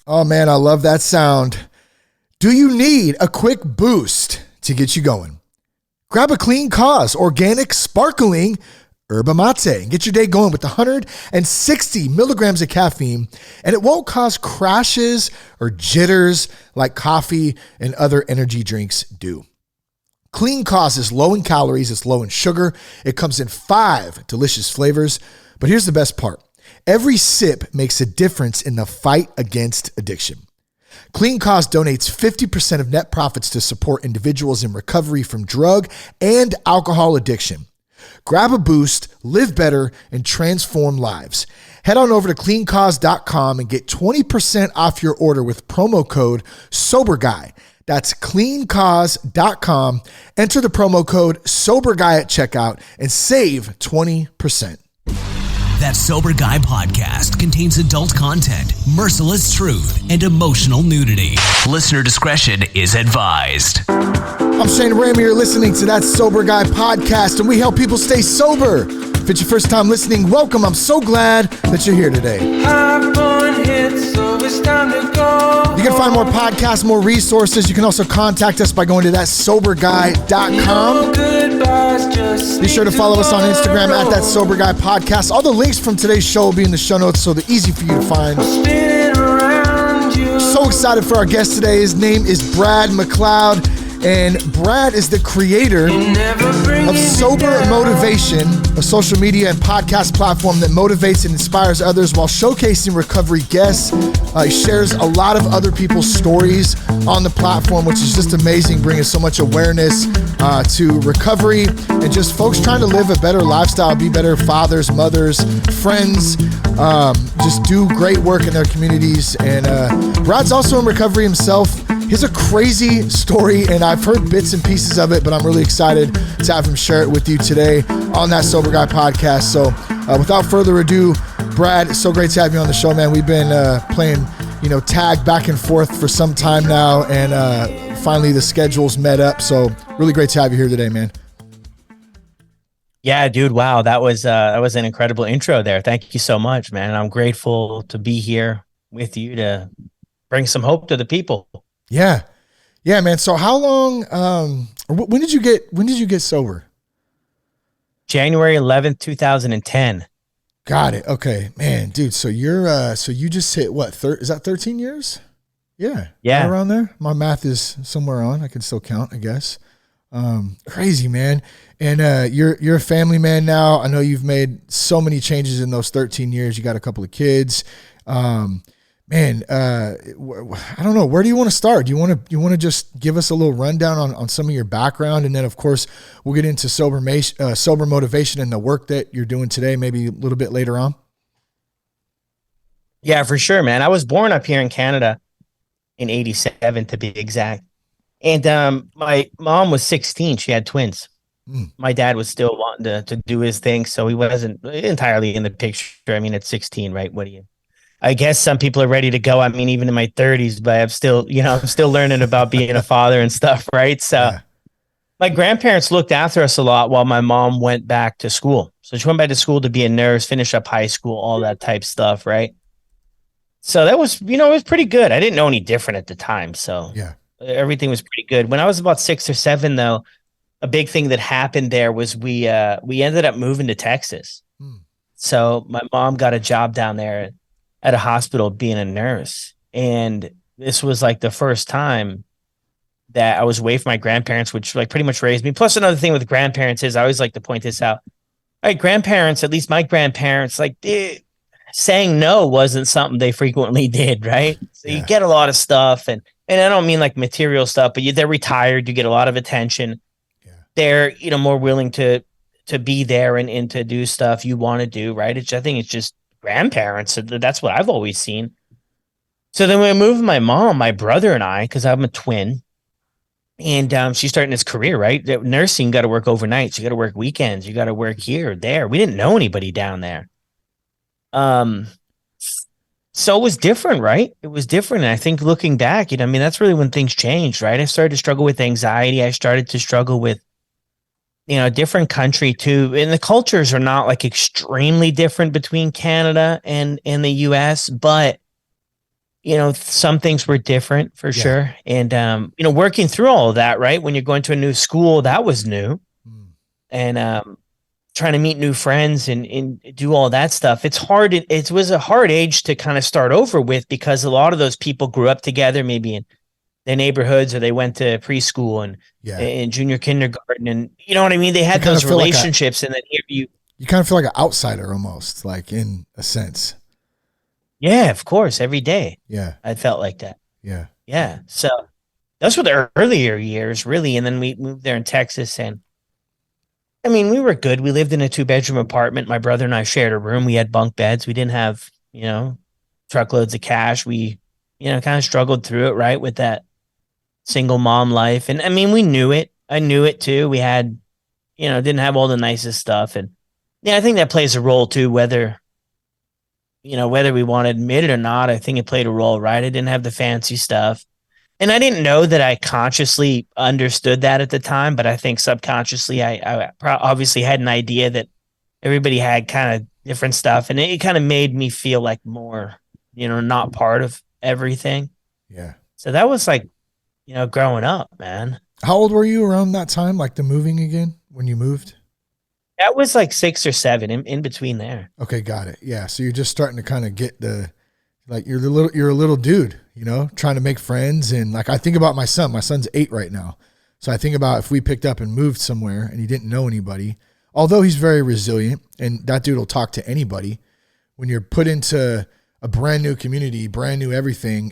Oh man, I love that sound. Do you need a quick boost to get you going? Grab a Clean Cause organic sparkling yerba mate and get your day going with 160 milligrams of caffeine, and it won't cause crashes or jitters like coffee and other energy drinks do. Clean Cause is low in calories, it's low in sugar, it comes in 5 delicious flavors, but here's the best part. Every sip makes a difference in the fight against addiction. Clean Cause donates 50% of net profits to support individuals in recovery from drug and alcohol addiction. Grab a boost, live better, and transform lives. Head on over to cleancause.com and get 20% off your order with promo code SOBERGUY. That's cleancause.com. Enter the promo code SOBERGUY at checkout and save 20%. That Sober Guy podcast contains adult content, merciless truth, and emotional nudity. Listener discretion is advised. I'm Shane Ramey. You're listening to That Sober Guy podcast, and we help people stay sober. If it's your first time listening, welcome. I'm so glad that you're here today. You can find more podcasts, more resources. You can also contact us by going to thatsoberguy.com. Be sure to follow us on Instagram at That Sober Guy Podcast. All the links from today's show will be in the show notes, so they're easy for you to find. So excited for our guest today. His name is Brad McLeod. And Brad is the creator of Sober Motivation, a social media and podcast platform that motivates and inspires others while showcasing recovery guests. He shares a lot of other people's stories on the platform, which is just amazing, bringing so much awareness to recovery and just folks trying to live a better lifestyle, be better fathers, mothers, friends, just do great work in their communities. And Brad's also in recovery himself. He has a crazy story, and I've heard bits and pieces of it, but I'm really excited to have him share it with you today on That Sober Guy podcast. So without further ado, Brad, it's so great to have you on the show, man. We've been playing, tag back and forth for some time now, and finally the schedules met up. So really great to have you here today, man. Yeah, dude. Wow. That was an incredible intro there. Thank you so much, man. And I'm grateful to be here with you to bring some hope to the people. Yeah, man. So how long, when did you get sober? January 11th, 2010. Got it. Okay, man, dude. So you're, so you just hit what? Is that 13 years? Yeah. Right around there. My math is somewhere on. I can still count, I guess. Crazy, man. And, you're a family man now. I know you've made so many changes in those 13 years. You got a couple of kids. Man, I don't know. Where do you want to start? Do you want to just give us a little rundown on some of your background, and then of course we'll get into sober motivation and the work that you're doing today, maybe a little bit later on. Yeah, for sure, man. I was born up here in Canada in '87 to be exact, and my mom was 16. She had twins. My dad was still wanting to do his thing, so he wasn't entirely in the picture. I mean, at 16, right? I guess some people are ready to go. I mean, even in my 30s, but I'm still learning about being a father and stuff, right? So My grandparents looked after us a lot while my mom went back to school. So she went back to school to be a nurse, finish up high school, all that type stuff, right? So that was, it was pretty good. I didn't know any different at the time. So everything was pretty good. When I was about 6 or 7, though, a big thing that happened there was we ended up moving to Texas. So my mom got a job down there at a hospital being a nurse. And this was like the first time that I was away from my grandparents, which like pretty much raised me. Plus another thing with grandparents is I always like to point this out. My grandparents, at least my grandparents, like saying no wasn't something they frequently did, right? So you get a lot of stuff, and I don't mean like material stuff, but they're retired, you get a lot of attention. They're, more willing to be there and to do stuff you want to do, right? I think it's just grandparents. That's what I've always seen. So then we moved my mom, my brother and I, because I'm a twin, and she's starting this career, right? Nursing, got to work overnights, you got to work weekends, you got to work here or there. We didn't know anybody down there. So it was different, right? It was different. And I think looking back, that's really when things changed, right? I started to struggle with anxiety. I started to struggle with, a different country too. And the cultures are not like extremely different between Canada and the US, but some things were different for Yeah. sure. And, working through all of that, right? When you're going to a new school, that was new. Mm. And, trying to meet new friends and do all that stuff. It's hard. It was a hard age to kind of start over with because a lot of those people grew up together, maybe in their neighborhoods, or they went to preschool and junior kindergarten. And you know what I mean? They had those relationships. And then here you kind of feel like an outsider almost, like in a sense. Yeah, of course. Every day. Yeah. I felt like that. Yeah. Yeah. So those were the earlier years, really. And then we moved there in Texas. And I mean, we were good. We lived in a 2-bedroom apartment. My brother and I shared a room. We had bunk beds. We didn't have, truckloads of cash. We, kind of struggled through it, right, with that single mom life. And I mean, we knew it. I knew it too. We had, didn't have all the nicest stuff. And yeah, I think that plays a role too, whether we want to admit it or not. I think it played a role, right? I didn't have the fancy stuff. And I didn't know that I consciously understood that at the time, but I think subconsciously I obviously had an idea that everybody had kind of different stuff, and it kind of made me feel like more, not part of everything. Yeah. So that was like, growing up, man. How old were you around that time, like the moving again, when you moved? That was like 6 or 7 in between there. Okay, got it. Yeah, so you're just starting to kind of get you're a little dude, trying to make friends. And like, I think about my son. My son's 8 right now. So I think about if we picked up and moved somewhere and he didn't know anybody, although he's very resilient and that dude will talk to anybody. When you're put into a brand new community, brand new everything,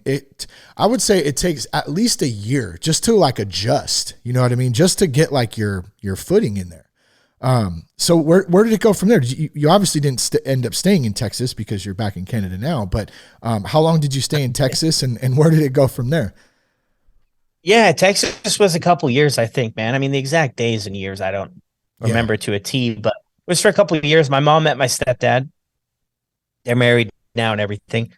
I would say it takes at least a year just to like adjust, you know what I mean? Just to get like your footing in there. So where did it go from there? You obviously didn't end up staying in Texas because you're back in Canada now, but how long did you stay in Texas and where did it go from there? Yeah, Texas was a couple years, I think, man. I mean, the exact days and years, I don't remember to a T, but it was for a couple of years. My mom met my stepdad. They're married now and everything.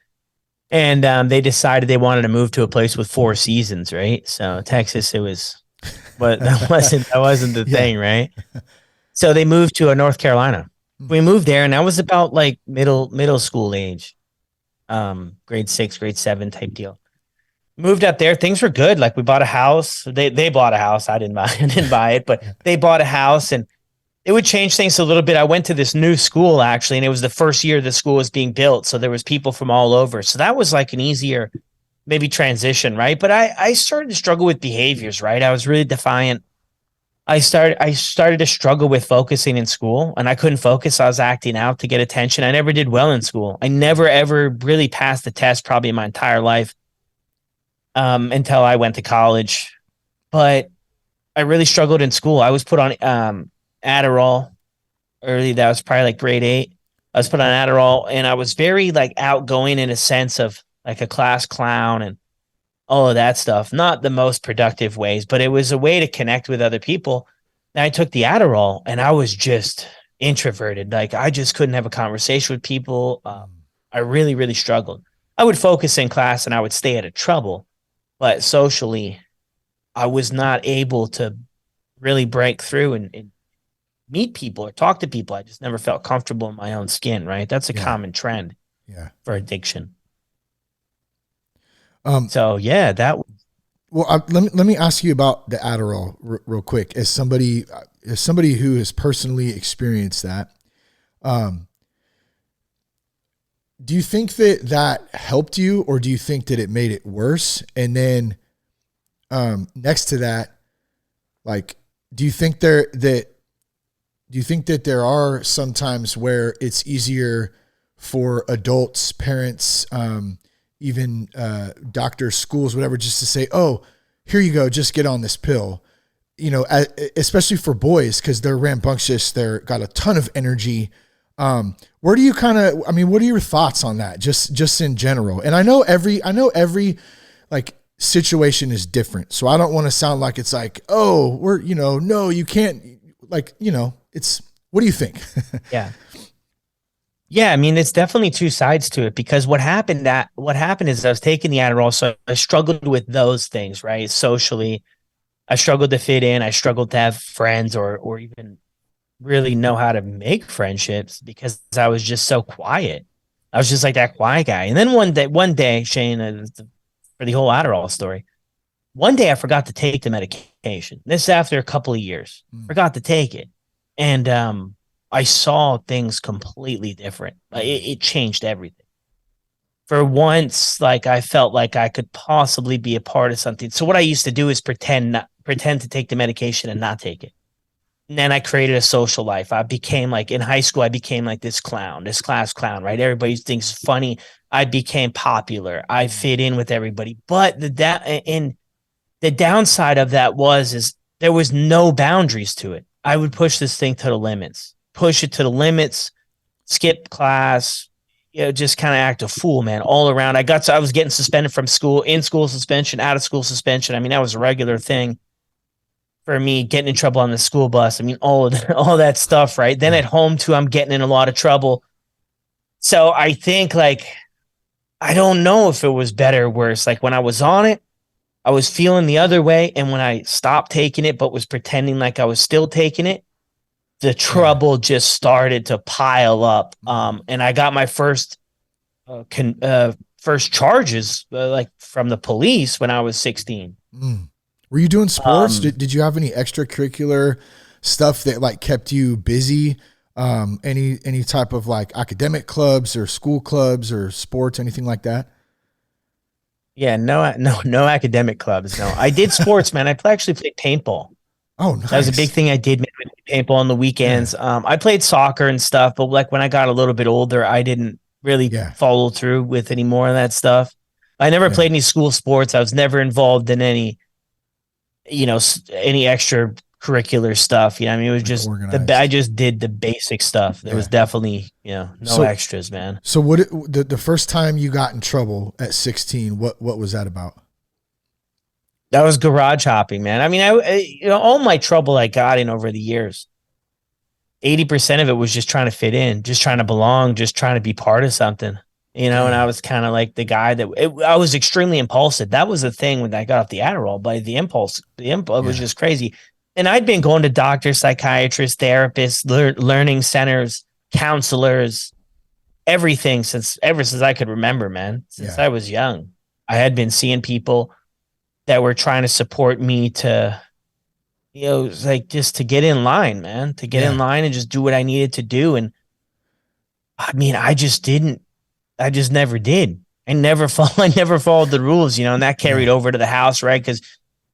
And they decided they wanted to move to a place with 4 seasons, right? So Texas, it was, but that wasn't the thing, right? So they moved to North Carolina. We moved there, and I was about like middle school age, grade 6, grade 7 type deal. Moved up there. Things were good. Like we bought a house. They bought a house. I didn't buy it, but they bought a house, and it would change things a little bit. I went to this new school actually, and it was the first year the school was being built. So there was people from all over. So that was like an easier maybe transition, right? But I started to struggle with behaviors, right? I was really defiant. I started to struggle with focusing in school, and I couldn't focus. I was acting out to get attention. I never did well in school. I never ever really passed the test probably in my entire life until I went to college. But I really struggled in school. I was put on Adderall early. That was probably like grade 8. I was put on Adderall, and I was very like outgoing in a sense of like a class clown and all of that stuff. Not the most productive ways, but it was a way to connect with other people. And I took the Adderall, and I was just introverted. Like I just couldn't have a conversation with people. I really, really struggled. I would focus in class and I would stay out of trouble, but socially, I was not able to really break through and meet people or talk to people. I just never felt comfortable in my own skin, right? That's a common trend for addiction. So yeah, that. Well, let me ask you about the Adderall real quick. As somebody who has personally experienced that, do you think that helped you, or do you think that it made it worse? And then, next to that, like, do you think that there are some times where it's easier for adults, parents, even doctors, schools, whatever, just to say, oh, here you go, just get on this pill, especially for boys, because they're rambunctious, they're got a ton of energy. Where do you what are your thoughts on that? Just in general. And I know every like situation is different. So I don't want to sound like it's like, oh, no, you can't, like, it's, what do you think? Yeah. Yeah, I mean, it's definitely two sides to it, because what happened is I was taking the Adderall, so I struggled with those things, right? Socially, I struggled to fit in. I struggled to have friends or even really know how to make friendships because I was just so quiet. I was just like that quiet guy. And then one day, Shane, for the whole Adderall story, one day I forgot to take the medication. This after a couple of years, forgot to take it. And I saw things completely different. It changed everything. For once, like I felt like I could possibly be a part of something. So what I used to do is pretend to take the medication and not take it. And then I created a social life. I became like in high school, I became like this clown, this class clown, right? Everybody thinks it's funny. I became popular. I fit in with everybody. But the downside of that is there was no boundaries to it. I would push this thing to the limits, push it to the limits, skip class, just kind of act a fool, man, all around. I was getting suspended from school, in school suspension, out of school suspension. I mean, that was a regular thing for me, getting in trouble on the school bus. I mean, all that stuff, right? Then at home too, I'm getting in a lot of trouble. So I think like, I don't know if it was better or worse. Like when I was on it, I was feeling the other way. And when I stopped taking it, but was pretending like I was still taking it, the trouble just started to pile up. And I got my first charges like from the police when I was 16. Were you doing sports? Did you have any extracurricular stuff that like kept you busy? Any type of like academic clubs or school clubs or sports, anything like that? Yeah, no academic clubs. No, I did sports, man. I actually played paintball. Oh, nice. That was a big thing I did, man, paintball on the weekends. Yeah. I played soccer and stuff, but like when I got a little bit older, I didn't really follow through with any more of that stuff. I never played any school sports. I was never involved in any extracurricular stuff. You know, I mean, it was just I just did the basic stuff. There was definitely, no extras, man. So the first time you got in trouble at 16, what was that about? That was garage hopping, man. I mean, all my trouble I got in over the years, 80% of it was just trying to fit in, just trying to belong, just trying to be part of something, and I was kind of like the guy I was extremely impulsive. That was the thing when I got off the Adderall, but the impulse was just crazy. And I'd been going to doctors, psychiatrists, therapists, learning centers, counselors, everything ever since I could remember, man, since I was young. I had been seeing people that were trying to support me to, like just to get in line, man, to get in line and just do what I needed to do. And I mean, I just never did. I never followed the rules, and that carried over to the house, right? Because,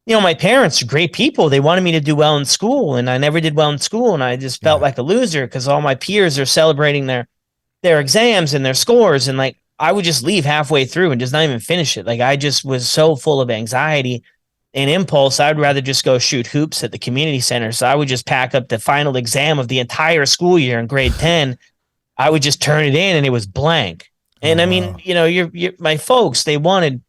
my parents are great people. They wanted me to do well in school, and I never did well in school. And I just felt like a loser because all my peers are celebrating their exams and their scores. And like, I would just leave halfway through and just not even finish it. Like I just was so full of anxiety and impulse. I'd rather just go shoot hoops at the community center. So I would just pack up the final exam of the entire school year in grade 10. I would just turn it in and it was blank. And I mean, you're my folks, they wanted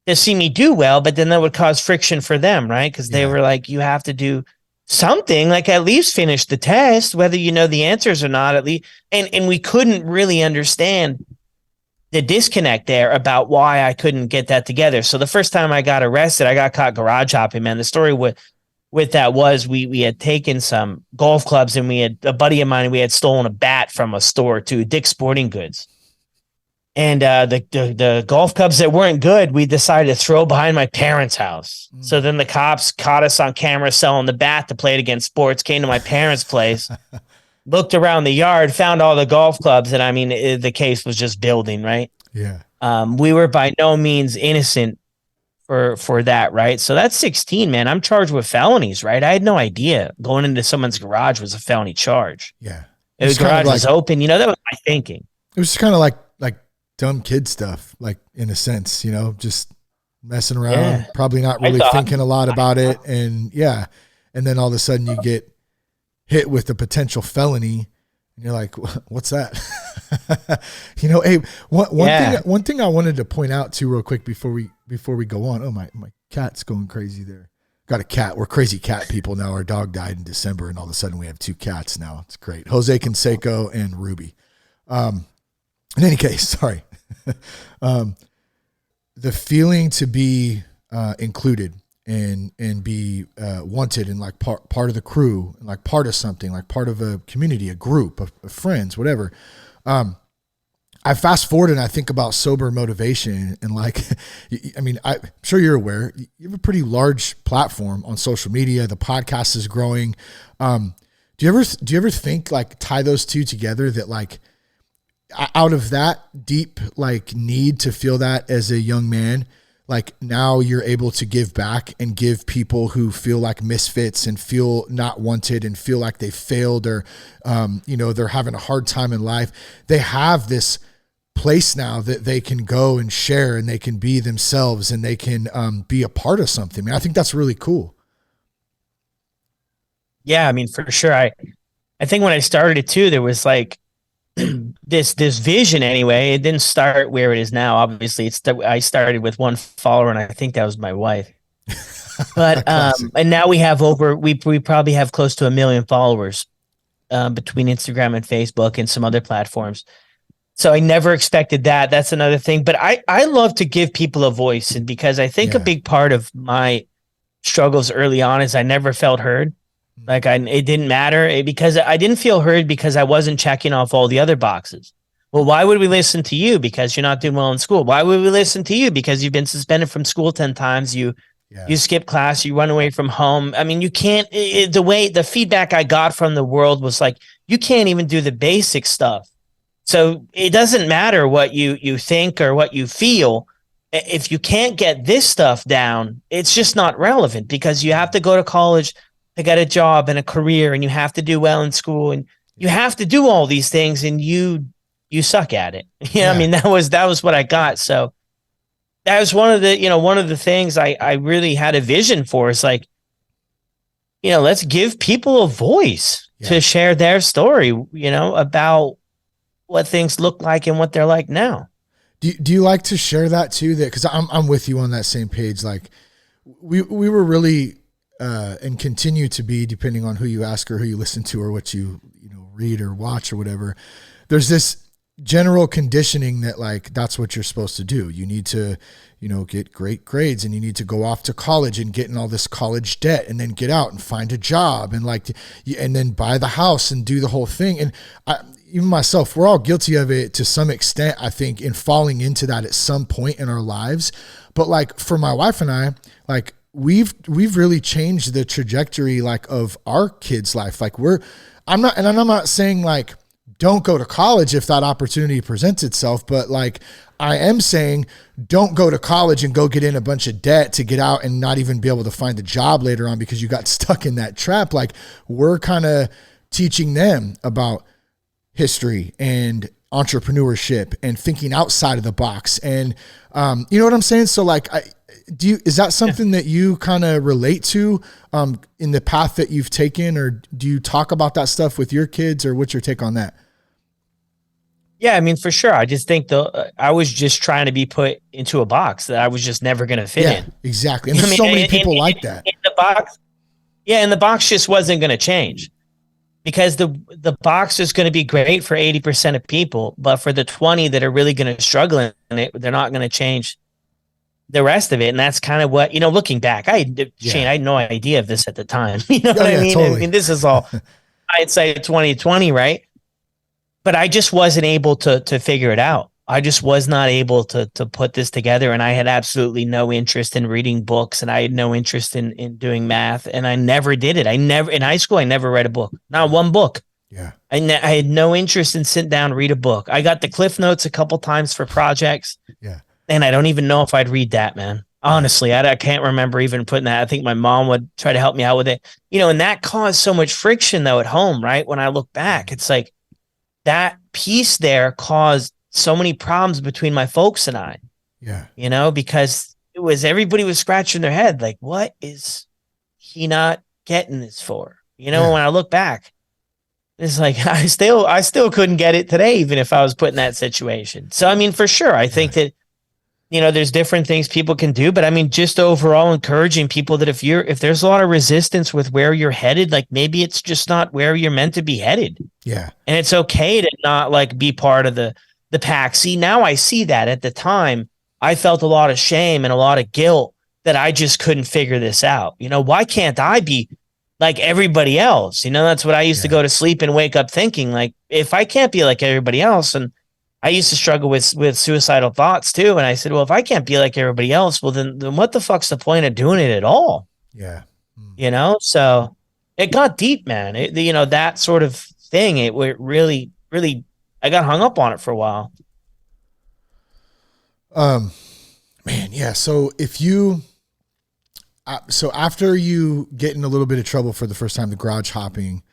to see me do well, but then that would cause friction for them, right? Because they were like, you have to do something, like at least finish the test, whether you know the answers or not, at least. And we couldn't really understand the disconnect there about why I couldn't get that together. So the first time I got arrested, I got caught garage hopping, man. The story with that was we had taken some golf clubs and we had a buddy of mine, we had stolen a bat from a store to Dick's Sporting Goods. And the golf clubs that weren't good, we decided to throw behind my parents' house. So then the cops caught us on camera selling the bat to play it against sports, came to my parents' place, looked around the yard, found all the golf clubs. And I mean, the case was just building, right? Yeah. We were by no means innocent for that, right? So that's 16, man. I'm charged with felonies, right? I had no idea going into someone's garage was a felony charge. Yeah. The garage was open. That was my thinking. It was kind of like dumb kid stuff, like in a sense, just messing around, probably not really thinking a lot about it. And and then all of a sudden you get hit with a potential felony and you're like, what's that? Hey, one thing I wanted to point out too real quick before we go on. Oh, my cat's going crazy there. Got a cat. We're crazy cat people now. Our dog died in December and all of a sudden we have 2 cats now. It's great. Jose Canseco and Ruby. In any case, sorry. The feeling to be included and be wanted and like part of the crew, and like part of something, like part of a community, a group of friends, whatever. I I fast forward and I think about sober motivation and like, I mean, I'm sure you're aware you have a pretty large platform on social media. The podcast is growing. Do you ever think like tie those two together that like out of that deep, like need to feel that as a young man, like now you're able to give back and give people who feel like misfits and feel not wanted and feel like they failed or, they're having a hard time in life. They have this place now that they can go and share and they can be themselves and they can be a part of something. I mean, I think that's really cool. Yeah. I mean, for sure. I think when I started it too, there was like this vision anyway. It didn't start where it is now. Obviously I started with one follower and I think that was my wife, but and now we have we probably have close to 1 million followers between Instagram and Facebook and some other platforms. So I never expected that. That's another thing. But I love to give people a voice. And because I think a big part of my struggles early on is I never felt heard. Like it didn't matter because I didn't feel heard because I wasn't checking off all the other boxes. Well, why would we listen to you? Because you're not doing well in school. Why would we listen to you? Because you've been suspended from school 10 times. You skip class, you run away from home. I mean, you can't, the feedback I got from the world was like, you can't even do the basic stuff. So it doesn't matter what you think or what you feel. If you can't get this stuff down, it's just not relevant because you have to go to college to get a job and a career and you have to do well in school and you have to do all these things and you suck at it. I mean, that was what I got. So that was one of the things I really had a vision for is like, let's give people a voice to share their story, about what things look like and what they're like now. Do you like to share that too? That because I'm with you on that same page. Like we were really and continue to be, depending on who you ask or who you listen to or what you read or watch or whatever. There's this general conditioning that like that's what you're supposed to do. You need to get great grades and you need to go off to college and get in all this college debt and then get out and find a job and and then buy the house and do the whole thing. And even myself, we're all guilty of it to some extent, I think, in falling into that at some point in our lives. But like for my wife and I, like we've really changed the trajectory like of our kids' life. Like I'm not saying like don't go to college if that opportunity presents itself, but like I am saying don't go to college and go get in a bunch of debt to get out and not even be able to find a job later on because you got stuck in that trap. Like we're kind of teaching them about history and entrepreneurship and thinking outside of the box. And you know what I'm saying? So like, is that something that you kind of relate to in the path that you've taken, or do you talk about that stuff with your kids, or what's your take on that? Yeah, I mean, for sure. I just think I was just trying to be put into a box that I was just never going to fit in. Exactly. And there's so many people like that. In the box. Yeah. And the box just wasn't going to change. Because the box is going to be great for 80% of people, but for the 20 that are really going to struggle in it, they're not going to change the rest of it. And that's kind of what, looking back, Shane, I had no idea of this at the time. You know what I mean? Totally. I mean, this is all hindsight 2020, right? But I just wasn't able to figure it out. I just was not able to put this together. And I had absolutely no interest in reading books, and I had no interest in doing math. And I never did it. In high school, I never read a book, not one book. Yeah. I had no interest in sitting down and read a book. I got the Cliff Notes a couple times for projects. Yeah. And I don't even know if I'd read that, man. Honestly, I can't remember even putting that. I think my mom would try to help me out with it. And that caused so much friction though at home, right? When I look back, it's like that piece there caused so many problems between my folks and I. Yeah. Because everybody was scratching their head. Like, what is he not getting this for? When I look back, it's like, I still couldn't get it today, even if I was put in that situation. So, I mean, for sure, I think that, there's different things people can do, but I mean, just overall encouraging people that if there's a lot of resistance with where you're headed, like maybe it's just not where you're meant to be headed. Yeah. And it's okay to not like be part of the pack. See, now I see that. At the time, I felt a lot of shame and a lot of guilt that I just couldn't figure this out. Why can't I be like everybody else? That's what I used to go to sleep and wake up thinking, like, if I can't be like everybody else, and I used to struggle with suicidal thoughts too. And I said, well, if I can't be like everybody else, well, then what the fuck's the point of doing it at all? Yeah. So it got deep, man. That sort of thing, it really, really, I got hung up on it for a while. Man, yeah. So so after you get in a little bit of trouble for the first time, the garage hopping,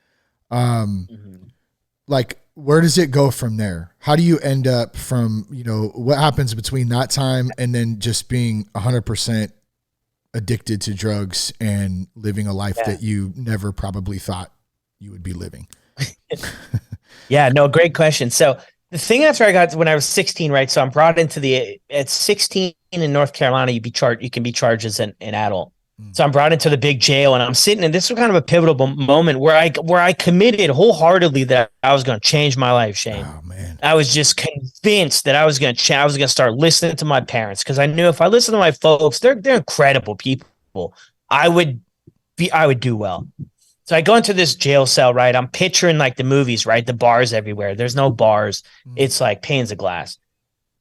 like, where does it go from there? How do you end up from, what happens between that time and then just being 100% addicted to drugs and living a life that you never probably thought you would be living? Yeah, no, great question. So the thing after I got when I was 16, right? So I'm brought into at 16 in North Carolina, you can be charged as an adult. So I'm brought into the big jail, and I'm sitting, and this was kind of a pivotal moment where I committed wholeheartedly that I was going to change my life, Shane. Oh man. I was just convinced that I was going to start listening to my parents, because I knew if I listened to my folks, they're incredible people. I would do well. So I go into this jail cell, right? I'm picturing like the movies, right? The bars everywhere. There's no bars. It's like panes of glass.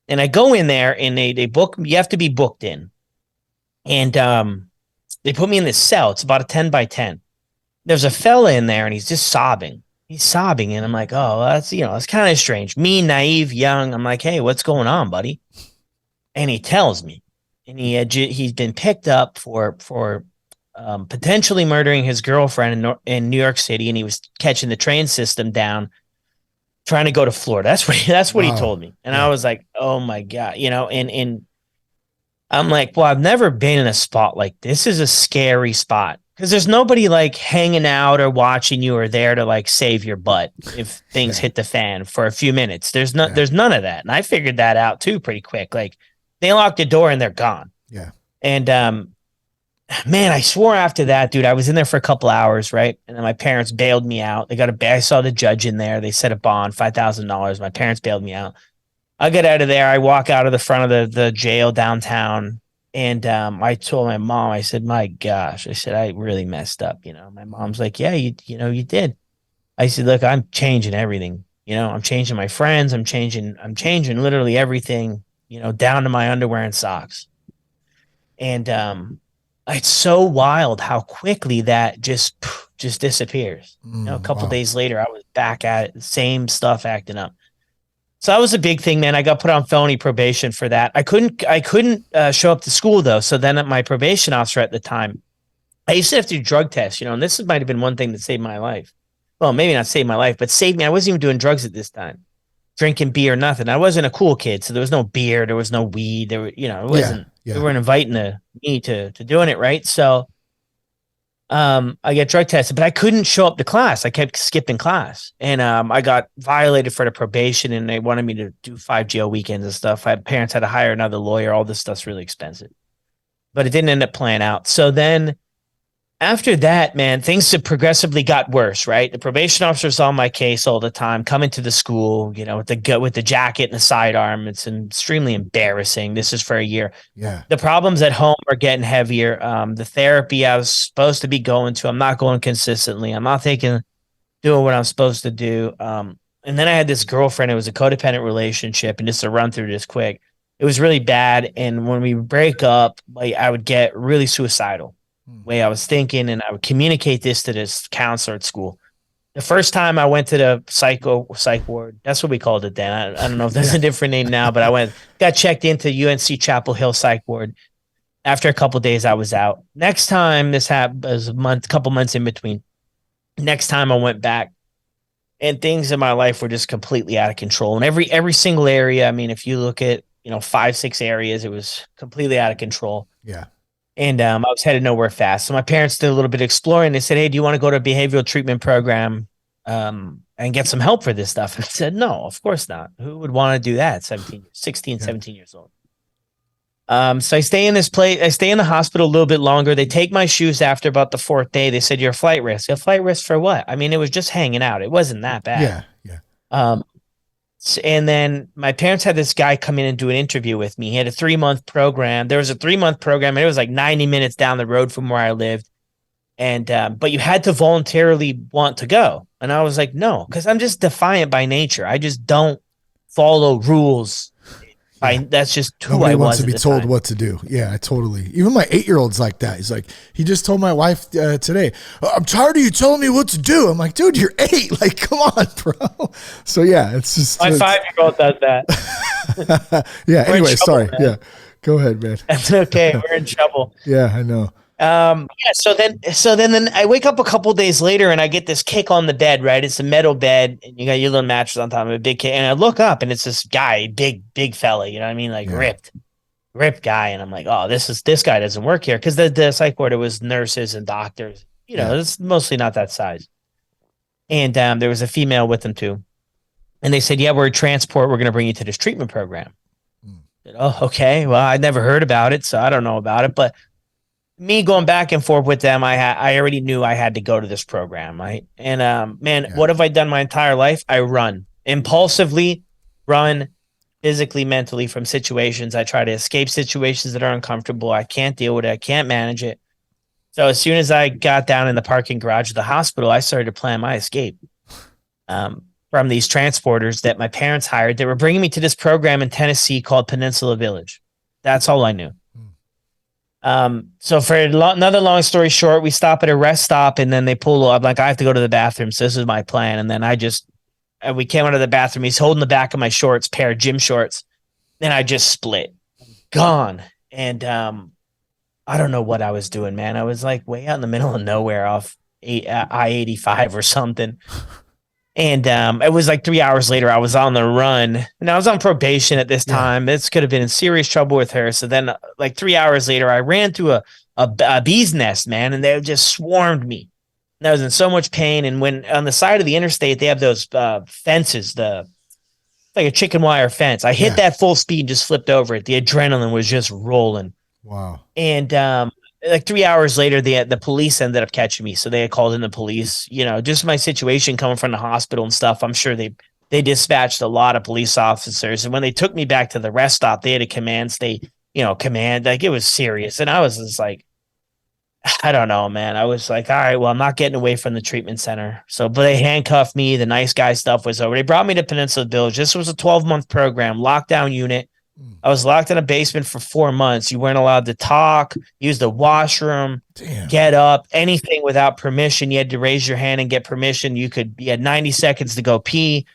And I go in there, and they book, you have to be booked in. And they put me in this cell. It's about a 10 by 10. There's a fella in there, and he's just sobbing. He's sobbing, and I'm like, oh, that's, it's kind of strange. Me, naive, young. I'm like, hey, what's going on, buddy? And he tells me, and he's been picked up for potentially murdering his girlfriend in New York City, and he was catching the train system down, trying to go to Florida. That's what he told me, and I was like, oh my god, and I'm like, well, I've never been in a spot like this. This is a scary spot, because there's nobody like hanging out or watching you or there to like save your butt if things hit the fan for a few minutes. There's none of that, and I figured that out too pretty quick. Like, they lock the door and they're gone. Yeah, and man, I swore after that, dude, I was in there for a couple hours, right? And then my parents bailed me out. I saw the judge in there. They set a bond, $5,000. My parents bailed me out. I get out of there. I walk out of the front of the jail downtown. And I told my mom, I said, my gosh, I said, I really messed up. My mom's like, yeah, you did. I said, look, I'm changing everything. I'm changing my friends. I'm changing literally everything, down to my underwear and socks. And it's so wild how quickly that just disappears. A couple days later, I was back at it, the same stuff acting up. So that was a big thing, man. I got put on felony probation for that. I couldn't show up to school though. So then my probation officer at the time, I used to have to do drug tests, and this might have been one thing that saved my life. Well, maybe not saved my life, but saved me. I wasn't even doing drugs at this time, drinking beer, nothing. I wasn't a cool kid, so there was no beer, there was no weed, it wasn't. They weren't inviting me to doing it, right? So I get drug tested, but I couldn't show up to class. I kept skipping class, and I got violated for the probation, and they wanted me to do 5 jail weekends and stuff. Parents had to hire another lawyer. All this stuff's really expensive, but it didn't end up playing out. So then after that, man, things have progressively got worse, right? The probation officer's on my case all the time, coming to the school, with the jacket and the sidearm. It's extremely embarrassing. This is for a year. Yeah. The problems at home are getting heavier. The therapy I was supposed to be going to, I'm not going consistently. I'm not doing what I'm supposed to do. And then I had this girlfriend. It was a codependent relationship, and just to run through this quick, it was really bad. And when we break up, like, I would get really suicidal. Way I was thinking, and I would communicate this to this counselor at school. The first time I went to the psych ward, that's what we called it then. I don't know if there's a different name now, but got checked into UNC Chapel Hill psych ward. After a couple of days, I was out. Next time this happened was couple months in between. Next time I went back, and things in my life were just completely out of control. And every single area, I mean, if you look at 5-6 areas, it was completely out of control. Yeah. And I was headed nowhere fast. So my parents did a little bit of exploring. They said, hey, do you want to go to a behavioral treatment program and get some help for this stuff? And I said, no, of course not. Who would want to do that? 17 years old. So I stay in this place. I stay in the hospital a little bit longer. They take my shoes after about the 4th day. They said, you're a flight risk. A flight risk for what? I mean, it was just hanging out. It wasn't that bad. Yeah. And then my parents had this guy come in and do an interview with me. He had a 3-month program. There was a 3-month program, and it was like 90 minutes down the road from where I lived. And but you had to voluntarily want to go. And I was like, no, because I'm just defiant by nature. I just don't follow rules. That's just who Nobody I wants was to be at the told time. what to do. Yeah, totally. Even my 8-year-old's like that. He's like, he just told my wife today, I'm tired of you telling me what to do. I'm like, dude, you're 8. Like, come on, bro. So yeah, it's just My 5-year-old does that. yeah. We're in Anyway, trouble, sorry. man. Yeah, go ahead, man. That's okay. We're in trouble. Yeah, I know. Yeah. So then I wake up a couple days later and I get this kick on the bed. Right, it's a metal bed and you got your little mattress on top of a big kick. And I look up and it's this guy, big fella. You know what I mean? Like Yeah. ripped guy. And I'm like, oh, this guy doesn't work here because the psych ward, it was nurses and doctors. You know, it's mostly not that size. And there was a female with them too. And they said, yeah, we're a transport. We're going to bring you to this treatment program. Said, oh, okay. Well, I'd never heard about it, so I don't know about it. But me going back and forth with them, I already knew I had to go to this program, right? And what have I done my entire life? I run impulsively, run physically, mentally from situations. I try to escape situations that are uncomfortable. I can't deal with it. I can't manage it. So as soon as I got down in the parking garage of the hospital, I started to plan my escape. From these transporters that my parents hired. They were bringing me to this program in Tennessee called Peninsula Village. That's all I knew. So for another long story short, we stop at a rest stop and then they pull up. Like, I have to go to the bathroom. So this is my plan. And then we came out of the bathroom. He's holding the back of my shorts, pair of gym shorts. Then I just split, gone. And I don't know what I was doing, man. I was like way out in the middle of nowhere off I-85 or something. And it was like 3 hours later, I was on the run and I was on probation at this time. This could have been in serious trouble with her. So then like 3 hours later, I ran to a bee's nest, man, and they just swarmed me. And I was in so much pain. And when on the side of the interstate, they have those fences, like a chicken wire fence. I hit that full speed and just flipped over it. The adrenaline was just rolling. Wow. And like 3 hours later, the police ended up catching me. So they had called in the police, you know, just my situation coming from the hospital and stuff. I'm sure they dispatched a lot of police officers. And when they took me back to the rest stop, they had a command state, like it was serious. And I was just like, I don't know, man. I was like, all right, well, I'm not getting away from the treatment center. So, but they handcuffed me. The nice guy stuff was over. They brought me to Peninsula Village. This was a 12-month program, lockdown unit. I was locked in a basement for 4 months. You weren't allowed to talk, use the washroom, get up, anything without permission. You had to raise your hand and get permission. You had 90 seconds to go pee.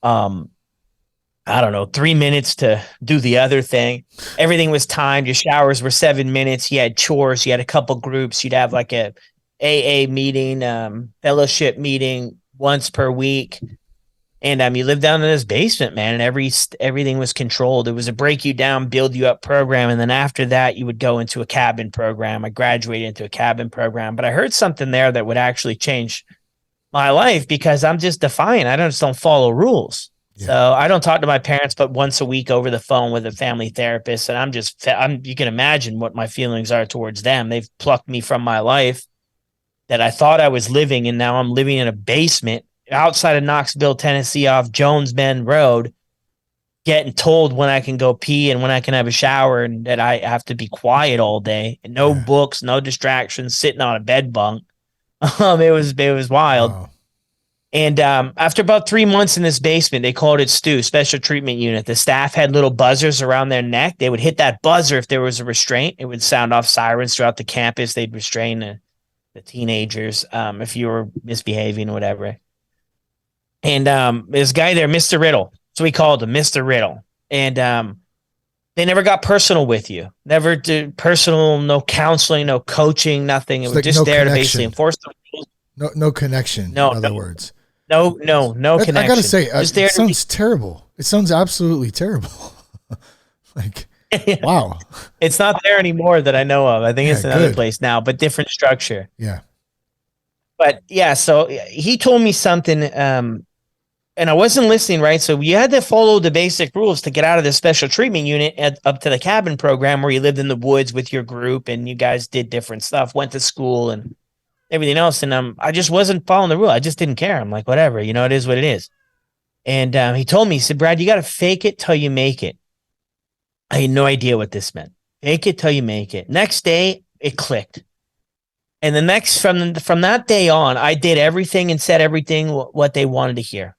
I don't know, 3 minutes to do the other thing. Everything was timed. Your showers were 7 minutes. You had chores. You had a couple groups. You'd have like a AA meeting, fellowship meeting once per week. And you lived down in this basement, man, and everything was controlled. It was a break you down, build you up program. And then after that, you would go into a cabin program. I graduated into a cabin program. But I heard something there that would actually change my life because I'm just defiant. I just don't follow rules. Yeah. So I don't talk to my parents but once a week over the phone with a family therapist. And you can imagine what my feelings are towards them. They've plucked me from my life that I thought I was living, and now I'm living in a basement outside of Knoxville, Tennessee, off Jones Bend Road, getting told when I can go pee and when I can have a shower, and that I have to be quiet all day and no books, no distractions, sitting on a bed bunk. It was wild. Wow. And after about 3 months in this basement, they called it STU, Special Treatment Unit. The staff had little buzzers around their neck. They would hit that buzzer if there was a restraint. It would sound off sirens throughout the campus. They'd restrain the teenagers if you were misbehaving or whatever. And this guy there, Mr. Riddle. So we called him Mr. Riddle. And they never got personal with you. Never did personal, no counseling, no coaching, nothing. It was like just no there connection. To basically enforce the rules. No connection, in other words. No connection. I got to say, it sounds terrible. It sounds absolutely terrible. Like, wow. It's not there anymore that I know of. I think it's another place now, but different structure. Yeah. But yeah, so he told me something, and I wasn't listening, right? So you had to follow the basic rules to get out of the special treatment unit up to the cabin program where you lived in the woods with your group and you guys did different stuff, went to school and everything else. And I just wasn't following the rule. I just didn't care. I'm like, whatever, it is what it is. And he told me, he said, Brad, you got to fake it till you make it. I had no idea what this meant. Fake it till you make it. Next day, it clicked. And from that day on, I did everything and said everything what they wanted to hear.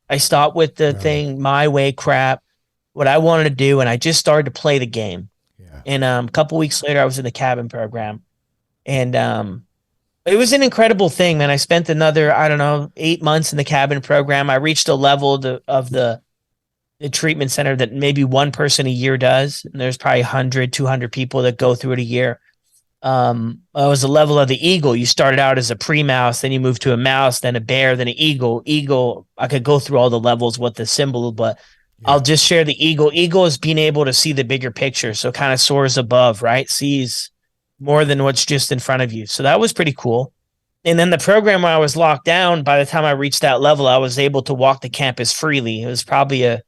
I stopped with the Right. thing, my way crap, what I wanted to do. And I just started to play the game. Yeah. And a couple weeks later, I was in the cabin program. And it was an incredible thing, man. I spent another, I don't know, 8 months in the cabin program. I reached a level of the treatment center that maybe one person a year does. And there's probably 100, 200 people that go through it a year. I was a level of the eagle. You started out as a pre-mouse, then you moved to a mouse, then a bear, then an eagle. Eagle, I could go through all the levels, what the symbol, but I'll just share the eagle. Eagle is being able to see the bigger picture. So kind of soars above, right? Sees more than what's just in front of you. So that was pretty cool. And then the program where I was locked down, by the time I reached that level, I was able to walk the campus freely. It was probably a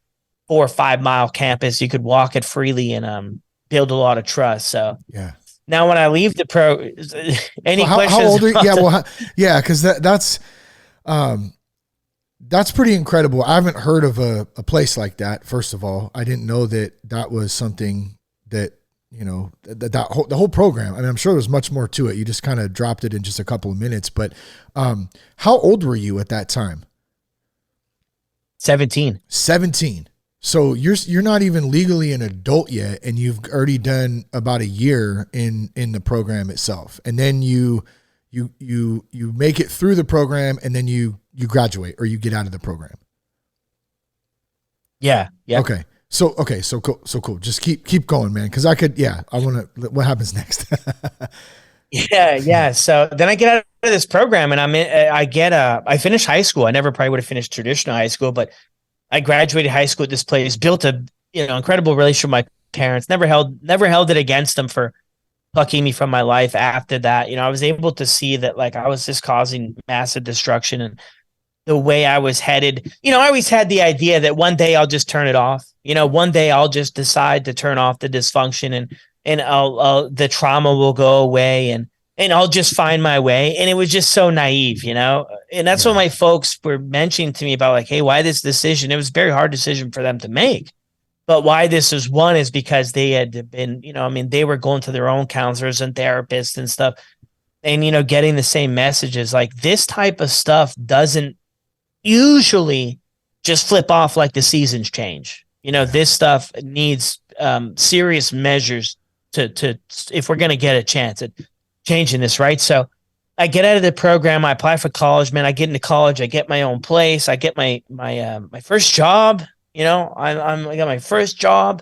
4 or 5 mile campus. You could walk it freely and build a lot of trust. So Yeah. now when I leave the pro, any questions? How old are you? Yeah. Well, yeah. Cause that's pretty incredible. I haven't heard of a place like that. First of all, I didn't know that was something that, the whole program. I mean, I'm sure there's much more to it. You just kind of dropped it in just a couple of minutes, but how old were you at that time? 17. 17. So you're not even legally an adult yet, and you've already done about a year in the program itself. And then you make it through the program, and then you graduate or you get out of the program. Yeah. Yeah. Okay. So cool. Just keep going, man. Cause I want to, what happens next? Yeah. So then I get out of this program and I finished high school. I never probably would have finished traditional high school, but I graduated high school at this place, built a, incredible relationship with my parents, never held it against them for plucking me from my life after that. I was able to see that like I was just causing massive destruction and the way I was headed. I always had the idea that one day I'll just turn it off. One day I'll just decide to turn off the dysfunction and I'll the trauma will go away and I'll just find my way. And it was just so naive, and that's what my folks were mentioning to me about like, hey, why this decision? It was a very hard decision for them to make. But why this is one is because they had been, they were going to their own counselors and therapists and stuff and, getting the same messages. Like this type of stuff doesn't usually just flip off like the seasons change. This stuff needs serious measures to if we're going to get a chance at changing this, right? So I get out of the program, I apply for college, man. I get into college, I get my own place, I get my first job. I got my first job.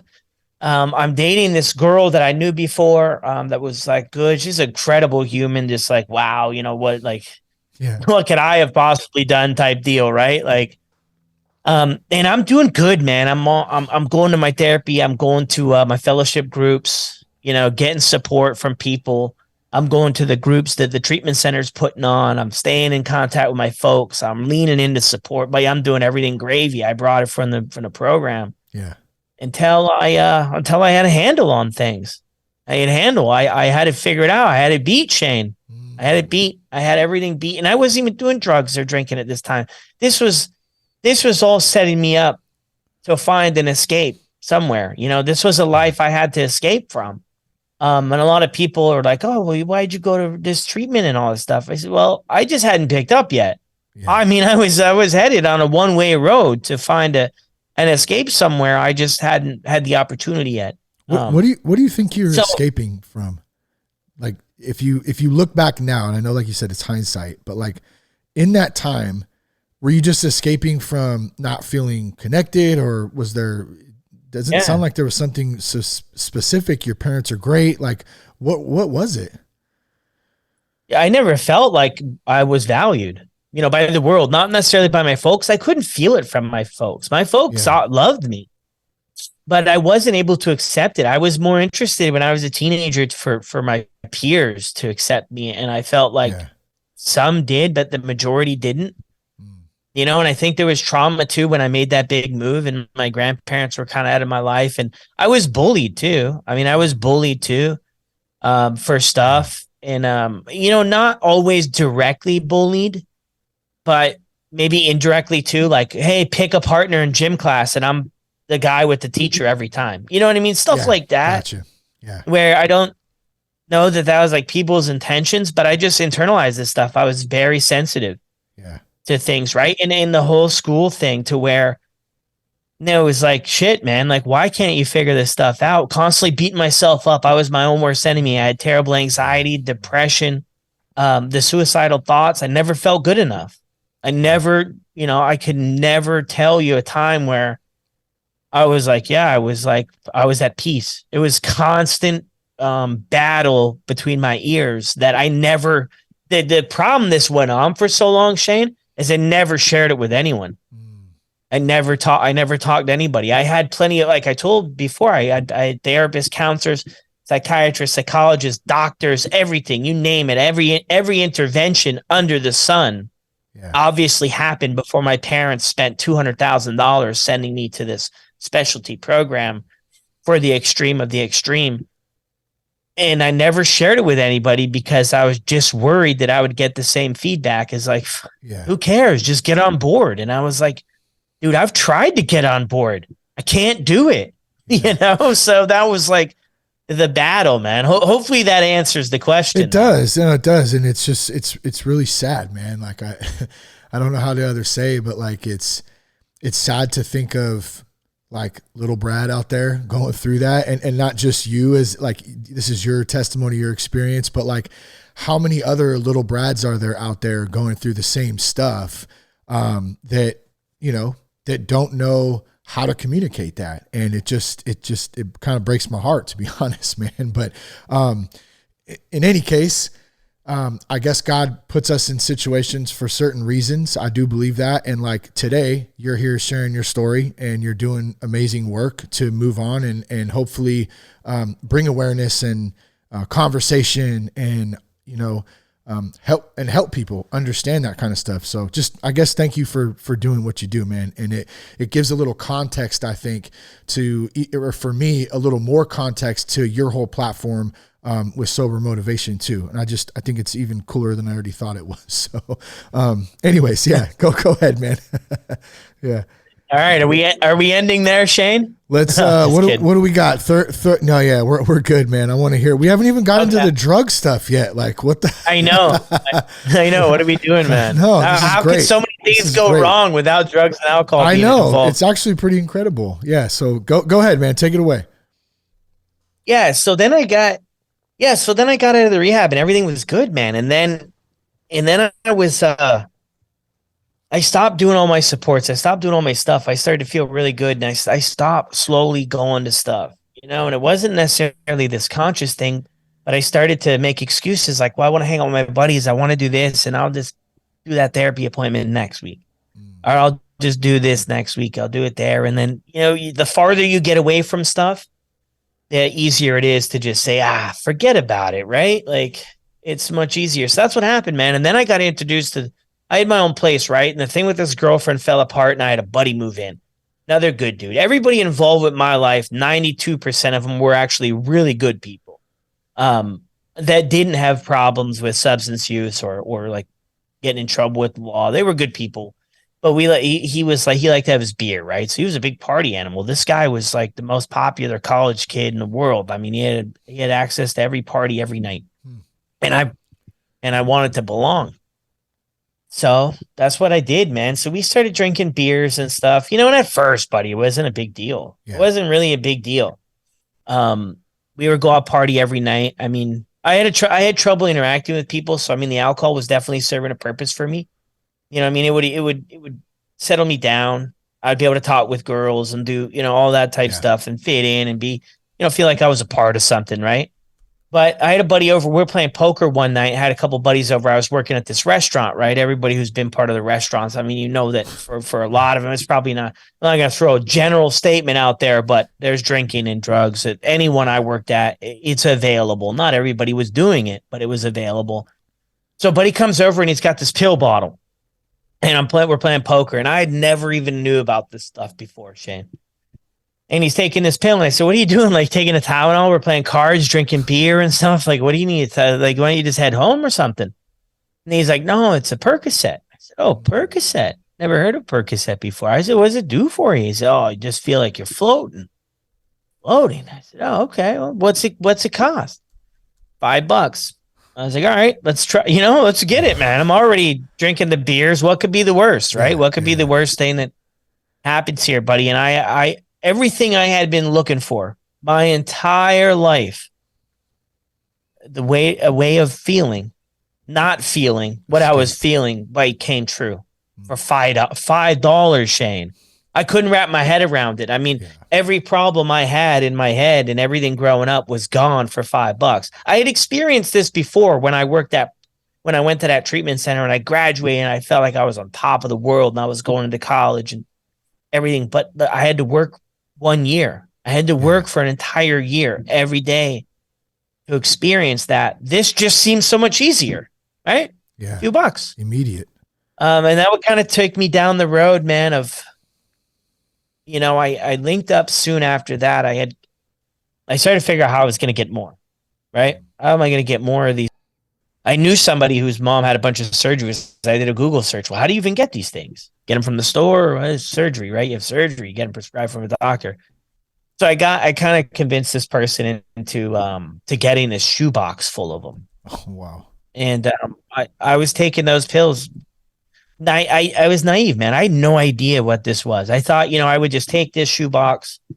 I'm dating this girl that I knew before that was like good. She's an incredible human, just like, wow, what could I have possibly done type deal, right? Like, and I'm doing good, man. I'm going to my therapy. I'm going to my fellowship groups, getting support from people. I'm going to the groups that the treatment center's putting on. I'm staying in contact with my folks. I'm leaning into support, but I'm doing everything gravy. I brought it from the program. Yeah. Until I had a handle on things. I had it figured out. I had it beat, Shane. I had it beat. I had everything beat, and I wasn't even doing drugs or drinking at this time. This was all setting me up to find an escape somewhere. This was a life I had to escape from. And a lot of people are like, "Oh, well, why'd you go to this treatment and all this stuff?" I said, "Well, I just hadn't picked up yet. Yeah. I mean, I was headed on a one-way road to find an escape somewhere. I just hadn't had the opportunity yet." What do you think you're escaping from? Like, if you look back now, and I know, like you said, it's hindsight, but like in that time, were you just escaping from not feeling connected, or was there? Doesn't sound like there was something so specific. Your parents are great. Like, what was it? Yeah, I never felt like I was valued, by the world, not necessarily by my folks. I couldn't feel it from my folks. My folks loved me, but I wasn't able to accept it. I was more interested when I was a teenager for my peers to accept me. And I felt like some did, but the majority didn't. And I think there was trauma too when I made that big move and my grandparents were kind of out of my life. And I was bullied too. I mean, I was bullied too for stuff. And, not always directly bullied, but maybe indirectly too. Like, hey, pick a partner in gym class and I'm the guy with the teacher every time. You know what I mean? Stuff like that. Gotcha. Yeah. Where I don't know that was like people's intentions, but I just internalized this stuff. I was very sensitive. Yeah. to things, right? And in the whole school thing to where, it was like, shit, man, like, why can't you figure this stuff out? Constantly beating myself up. I was my own worst enemy. I had terrible anxiety, depression, the suicidal thoughts. I never felt good enough. I never, I could never tell you a time where I was like, I was at peace. It was constant battle between my ears that I never, the problem this went on for so long, Shane, is I never shared it with anyone. I never talked to anybody. I had plenty of, like I told before, I had therapists, counselors, psychiatrists, psychologists, doctors, everything, you name it. Every intervention under the sun obviously happened before my parents spent $200,000 sending me to this specialty program for the extreme of the extreme. And I never shared it with anybody because I was just worried that I would get the same feedback as like, who cares? Just get on board. And I was like, dude, I've tried to get on board. I can't do it, So that was like the battle, man. Hopefully that answers the question. It does. No, it does. And it's just, it's really sad, man. Like I don't know how to other say, but like, it's sad to think of like little Brad out there going through that, and not just you as like, this is your testimony, your experience, but like how many other little Brads are there out there going through the same stuff, that, that don't know how to communicate that. And it kind of breaks my heart, to be honest, man. But, in any case, I guess God puts us in situations for certain reasons. I do believe that. And like today you're here sharing your story and you're doing amazing work to move on and hopefully, bring awareness and, conversation and, help people understand that kind of stuff. So just, I guess, thank you for doing what you do, man. And it gives a little context, I think, or for me, a little more context to your whole platform, with Sober Motivation too. And I think it's even cooler than I already thought it was. So, anyways, go ahead, man. Yeah. All right. Are we ending there, Shane? Let's, what do we got? No, yeah, we're good, man. I want to hear, we haven't even got into the drug stuff yet. Like what the, I know. I know. What are we doing, man? No, how could so many things go wrong without drugs and alcohol? I know. Involved? It's actually pretty incredible. Yeah. So go ahead, man. Take it away. Yeah. So then I got out of the rehab and everything was good, man. And then I was, I stopped doing all my supports. I stopped doing all my stuff. I started to feel really good. And I stopped slowly going to stuff, and it wasn't necessarily this conscious thing, but I started to make excuses like, well, I want to hang out with my buddies. I want to do this, and I'll just do that therapy appointment next week. Or I'll just do this next week. I'll do it there. And then, the farther you get away from stuff, the easier it is to just say, forget about it, right? Like, it's much easier. So that's what happened, man. And then I got introduced to, I had my own place, right? And the thing with this girlfriend fell apart, and I had a buddy move in. Another good dude. Everybody involved with my life, 92% of them were actually really good people, that didn't have problems with substance use or like getting in trouble with the law. They were good people. But he liked to have his beer, right? So he was a big party animal. This guy was like the most popular college kid in the world. I mean, he had access to every party every night. And I wanted to belong. So that's what I did, man. So we started drinking beers and stuff, and at first, buddy, it wasn't a big deal. Yeah. It wasn't really a big deal. We would go out party every night. I mean, I had trouble interacting with people. So, I mean, the alcohol was definitely serving a purpose for me. I mean, it would settle me down. I'd be able to talk with girls and do, all that type stuff and fit in and be, feel like I was a part of something. Right. But I had a buddy over. We were playing poker one night. I had a couple buddies over. I was working at this restaurant, right? Everybody who's been part of the restaurants. I mean, that for a lot of them, it's probably not, I'm not going to throw a general statement out there, but there's drinking and drugs at anyone I worked at. It's available. Not everybody was doing it, but it was available. So buddy comes over and he's got this pill bottle. And we're playing poker, and I had never even knew about this stuff before, Shane. And he's taking this pill, and I said, "What are you doing? Like taking a Tylenol? We're playing cards, drinking beer and stuff. Like, what do you need? Like, why don't you just head home or something?" And he's like, "No, it's a Percocet." I said, "Oh, Percocet? Never heard of Percocet before." I said, "What does it do for you?" He said, "Oh, you just feel like you're floating." Floating. I said, "Oh, okay. Well, what's it cost?" $5. I was like, all right, let's try, let's get it, man. I'm already drinking the beers. What could be the worst, right? What could be the worst thing that happens here, buddy? And I everything I had been looking for my entire life, a way of feeling, not feeling what I was feeling, like came true for $5, Shane. I couldn't wrap my head around it. I mean, every problem I had in my head and everything growing up was gone for $5. I had experienced this before when I went to that treatment center and I graduated and I felt like I was on top of the world and I was going into college and everything. But I had to work 1 year. I had to work for an entire year every day to experience that. This just seems so much easier, right? Yeah. A few bucks. Immediate. And that would kind of take me down the road, man, of, I linked up soon after that. I started to figure out how I was going to get more, right? How am I going to get more of these? I knew somebody whose mom had a bunch of surgeries. I did a Google search. Well, how do you even get these things? Get them from the store or surgery, right? You have surgery, you get them prescribed from a doctor. So I kind of convinced this person into to getting this shoebox full of them. Oh, wow. And I was taking those pills. I was naive, man. I had no idea what this was. I thought, I would just take this shoebox, a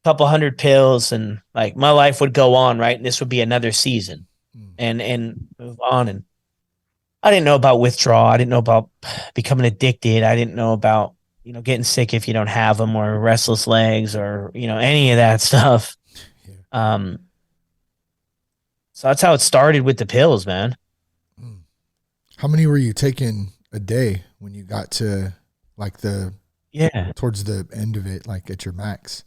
couple hundred pills, and like my life would go on, right? And this would be another season and move on. And I didn't know about withdrawal. I didn't know about becoming addicted. I didn't know about, getting sick if you don't have them, or restless legs, or, any of that stuff. Yeah. So that's how it started with the pills, man. How many were you taking a day when you got to like towards the end of it, like at your max?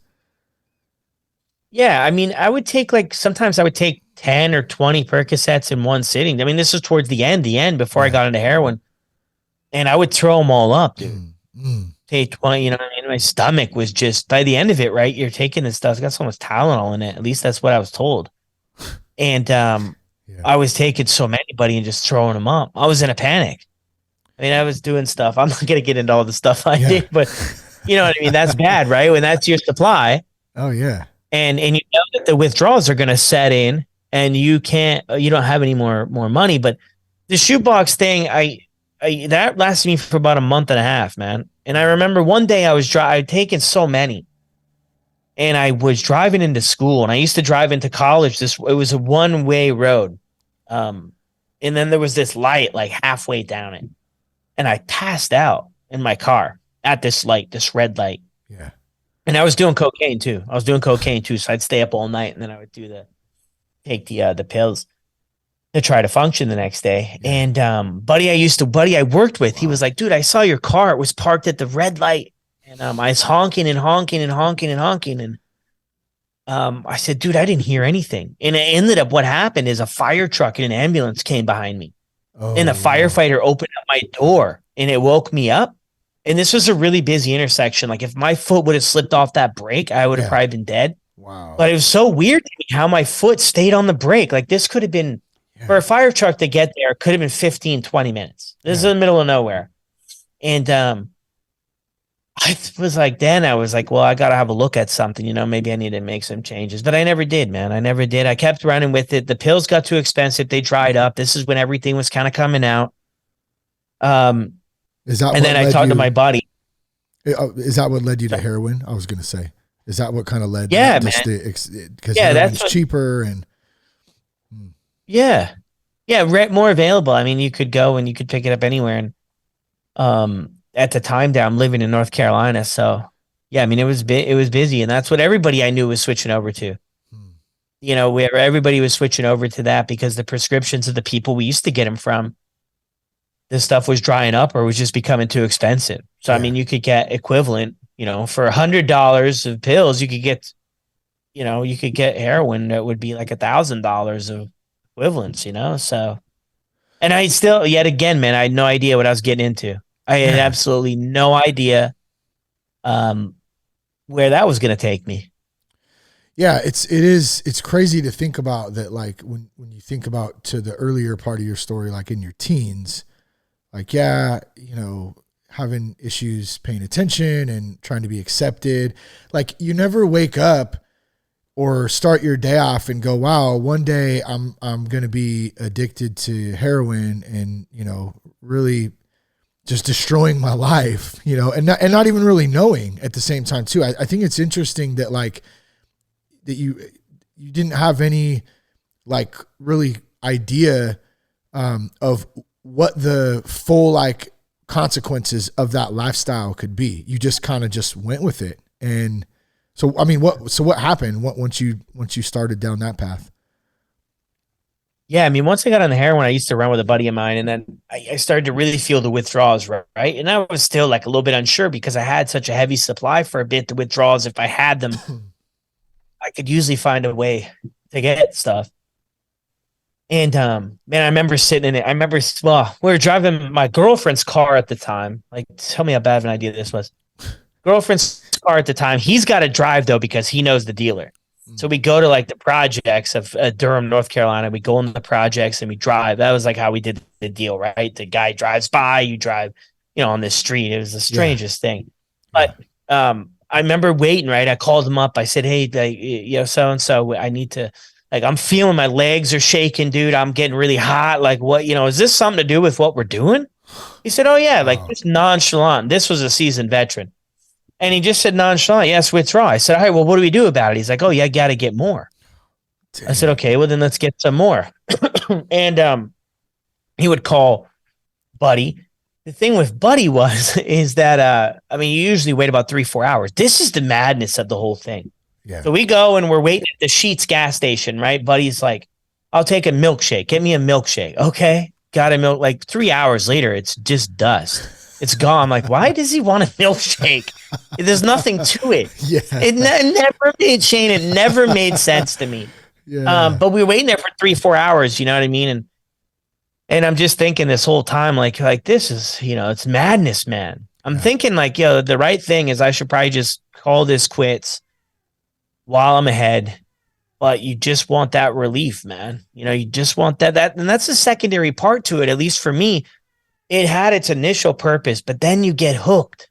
Yeah. I mean, sometimes I would take 10 or 20 Percocets in one sitting. I mean, this was towards the end before I got into heroin, and I would throw them all up, dude. Take 20, my stomach was just, by the end of it, right? You're taking this stuff. It's got so much Tylenol in it. At least that's what I was told. And, I was taking so many, buddy, and just throwing them up. I was in a panic. I mean, I was doing stuff. I'm not going to get into all the stuff I did, but you know what I mean? That's bad, right? When that's your supply. Oh, yeah. And that the withdrawals are going to set in, and you don't have any more money. But the shoebox thing, that lasted me for about a month and a half, man. And I remember one day I'd taken so many. And I was driving into school, and I used to drive into college. It was a one-way road. And then there was this light like halfway down it. And I passed out in my car at this red light. Yeah. And I was doing cocaine too. So I'd stay up all night, and then I would take the pills to try to function the next day. Yeah. And buddy I worked with, he was like, dude, I saw your car. It was parked at the red light. And I was honking and honking and honking and honking. And I said, dude, I didn't hear anything. And it ended up, what happened is a fire truck and an ambulance came behind me. Oh, and the firefighter opened up my door, and it woke me up. And this was a really busy intersection. Like if my foot would have slipped off that brake, I would have probably been dead. Wow. But it was so weird to me how my foot stayed on the brake. Like this could have been, for a fire truck to get there, it could have been 15, 20 minutes. This is in the middle of nowhere. And I was like, well, I got to have a look at something, maybe I need to make some changes. But I never did, man. I never did. I kept running with it. The pills got too expensive. They dried up. This is when everything was kind of coming out. Is that? And then I talked to my buddy. Is that what led you to heroin? I was going to say, is that what kind of led? Yeah, man. Because heroin's cheaper and. Yeah. More available. I mean, you could go and you could pick it up anywhere. And at the time there, I'm living in North Carolina. So yeah, I mean, it was busy, and that's what everybody I knew was switching over to. Where everybody was switching over to that because the prescriptions of the people we used to get them from, this stuff was drying up or was just becoming too expensive. So, I mean, you could get equivalent, for $100 of pills, you could get heroin that would be like $1,000 of equivalents, so, and I still, yet again, man, I had no idea what I was getting into. I had absolutely no idea where that was going to take me. Yeah, it's crazy to think about that. Like when you think about to the earlier part of your story, like in your teens, like, having issues paying attention and trying to be accepted. Like you never wake up or start your day off and go, wow, one day I'm going to be addicted to heroin and, you know, really just destroying my life, you know, and not even really knowing at the same time too. I think it's interesting that like that you didn't have any like really idea of what the full like consequences of that lifestyle could be. You just kind of just went with it. And so, I mean, what happened once you started down that path? Yeah, I mean, once I got on the heroin, I used to run with a buddy of mine, and then I started to really feel the withdrawals, right? And I was still like a little bit unsure because I had such a heavy supply for a bit. The withdrawals, if I had them, I could usually find a way to get stuff. And man, I remember sitting in it. Well, we were driving my girlfriend's car at the time. Like, tell me how bad of an idea this was. Girlfriend's car at the time. He's got to drive though because he knows the dealer. So we go to like the projects of Durham, North Carolina. We go in the projects and we drive. That was like how we did the deal, right? The guy drives by, you drive, you know, on this street. It was the strangest thing. But I remember waiting, right? I called him up. I said, hey, you know, so-and-so, I need to, like, I'm feeling my legs are shaking, dude. I'm getting really hot. Like, what, you know, is this something to do with what we're doing? He said, oh, yeah, like just nonchalant. This was a seasoned veteran. And he just said nonchalant, yes, withdraw. I said, all right, well, what do we do about it? He's like, oh, yeah, I got to get more. Damn. I said, okay, well, then let's get some more. And he would call Buddy. The thing with Buddy is that, I mean, you usually wait about 3-4 hours. This is the madness of the whole thing. Yeah. So we go and we're waiting at the Sheetz gas station, right? Buddy's like, I'll take a milkshake. Get me a milkshake. Okay. Got a milk. Like 3 hours later, it's just dust. It's gone. I'm like, why does he want a milkshake? There's nothing to it. Yeah. It never made Shane. It never made sense to me. Yeah. But we were waiting there for 3-4 hours. You know what I mean? And I'm just thinking this whole time, like this is, you know, it's madness, man. I'm thinking like, yo, the right thing is I should probably just call this quits while I'm ahead. But you just want that relief, man. You know, you just want that, and that's a secondary part to it. At least for me, it had its initial purpose, but then you get hooked,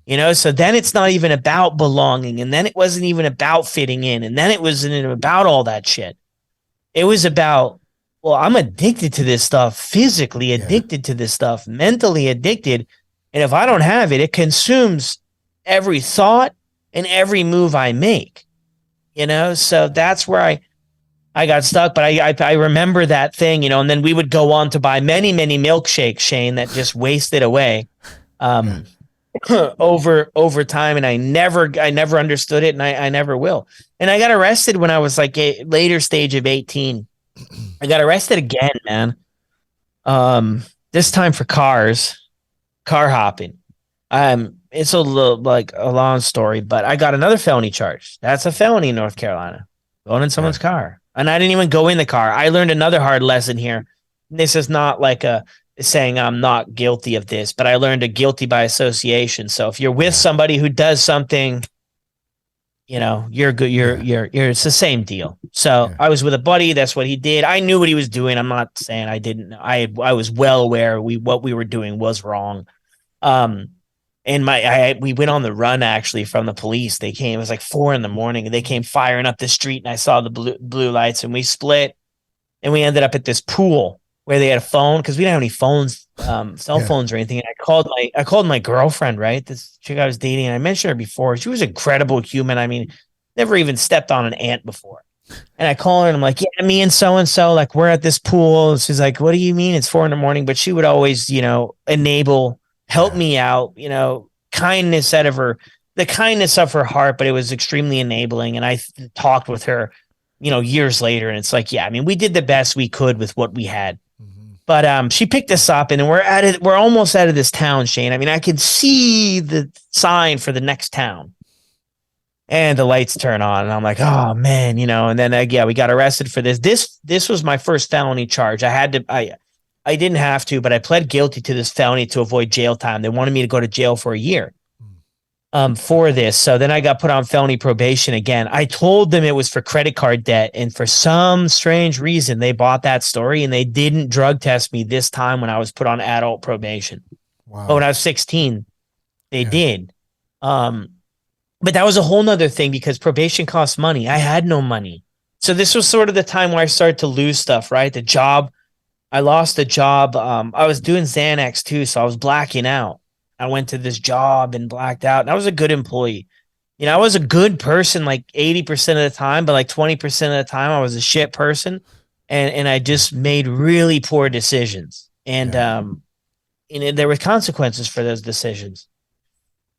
you know? So then it's not even about belonging. And then it wasn't even about fitting in. And then it wasn't about all that shit. It was about, well, I'm addicted to this stuff, physically addicted to this stuff, mentally addicted. And if I don't have it, it consumes every thought and every move I make, you know? So that's where I got stuck, but I remember that thing, you know, and then we would go on to buy many, many milkshakes, Shane, that just wasted away over time. And I never understood it, and I never will. And I got arrested when I was like a later stage of 18. I got arrested again, man. This time for car hopping. It's a little like a long story, but I got another felony charge. That's a felony in North Carolina, going in someone's car. And I didn't even go in the car. I learned another hard lesson here. This is not like saying I'm not guilty of this, but I learned a guilty by association. So if you're with somebody who does something, you know, you're good. It's the same deal. So I was with a buddy. That's what he did. I knew what he was doing. I'm not saying I didn't. I was well aware what we were doing was wrong. And we went on the run actually from the police. They came, it was like 4 a.m. and they came firing up the street, and I saw the blue lights, and we split, and we ended up at this pool where they had a phone, because we didn't have any phones, cell phones or anything. And I called my girlfriend, right? This chick I was dating, and I mentioned her before. She was an incredible human. I mean, never even stepped on an ant before. And I call her and I'm like, yeah, me and so, like, we're at this pool. And she's like, what do you mean? It's 4 a.m. But she would always, you know, help me out, you know, the kindness of her heart, but it was extremely enabling. And I talked with her, you know, years later, and it's like, yeah, I mean, we did the best we could with what we had. But she picked us up, and we're almost out of this town, Shane. I mean, I could see the sign for the next town, and the lights turn on, and I'm like, oh man, you know. And then we got arrested for this. This was my first felony charge. I didn't have to, but I pled guilty to this felony to avoid jail time. They wanted me to go to jail for a year for this. So then I got put on felony probation again. I told them it was for credit card debt, and for some strange reason, they bought that story, and they didn't drug test me this time when I was put on adult probation. Wow. But when I was 16, they did. But that was a whole nother thing because probation costs money. I had no money. So this was sort of the time where I started to lose stuff, right? The job, I lost the job. I was doing Xanax too, so I was blacking out. I went to this job and blacked out, and I was a good employee. I was a good person like 80% of the time, but like 20% of the time I was a shit person. And I just made really poor decisions. And there were consequences for those decisions.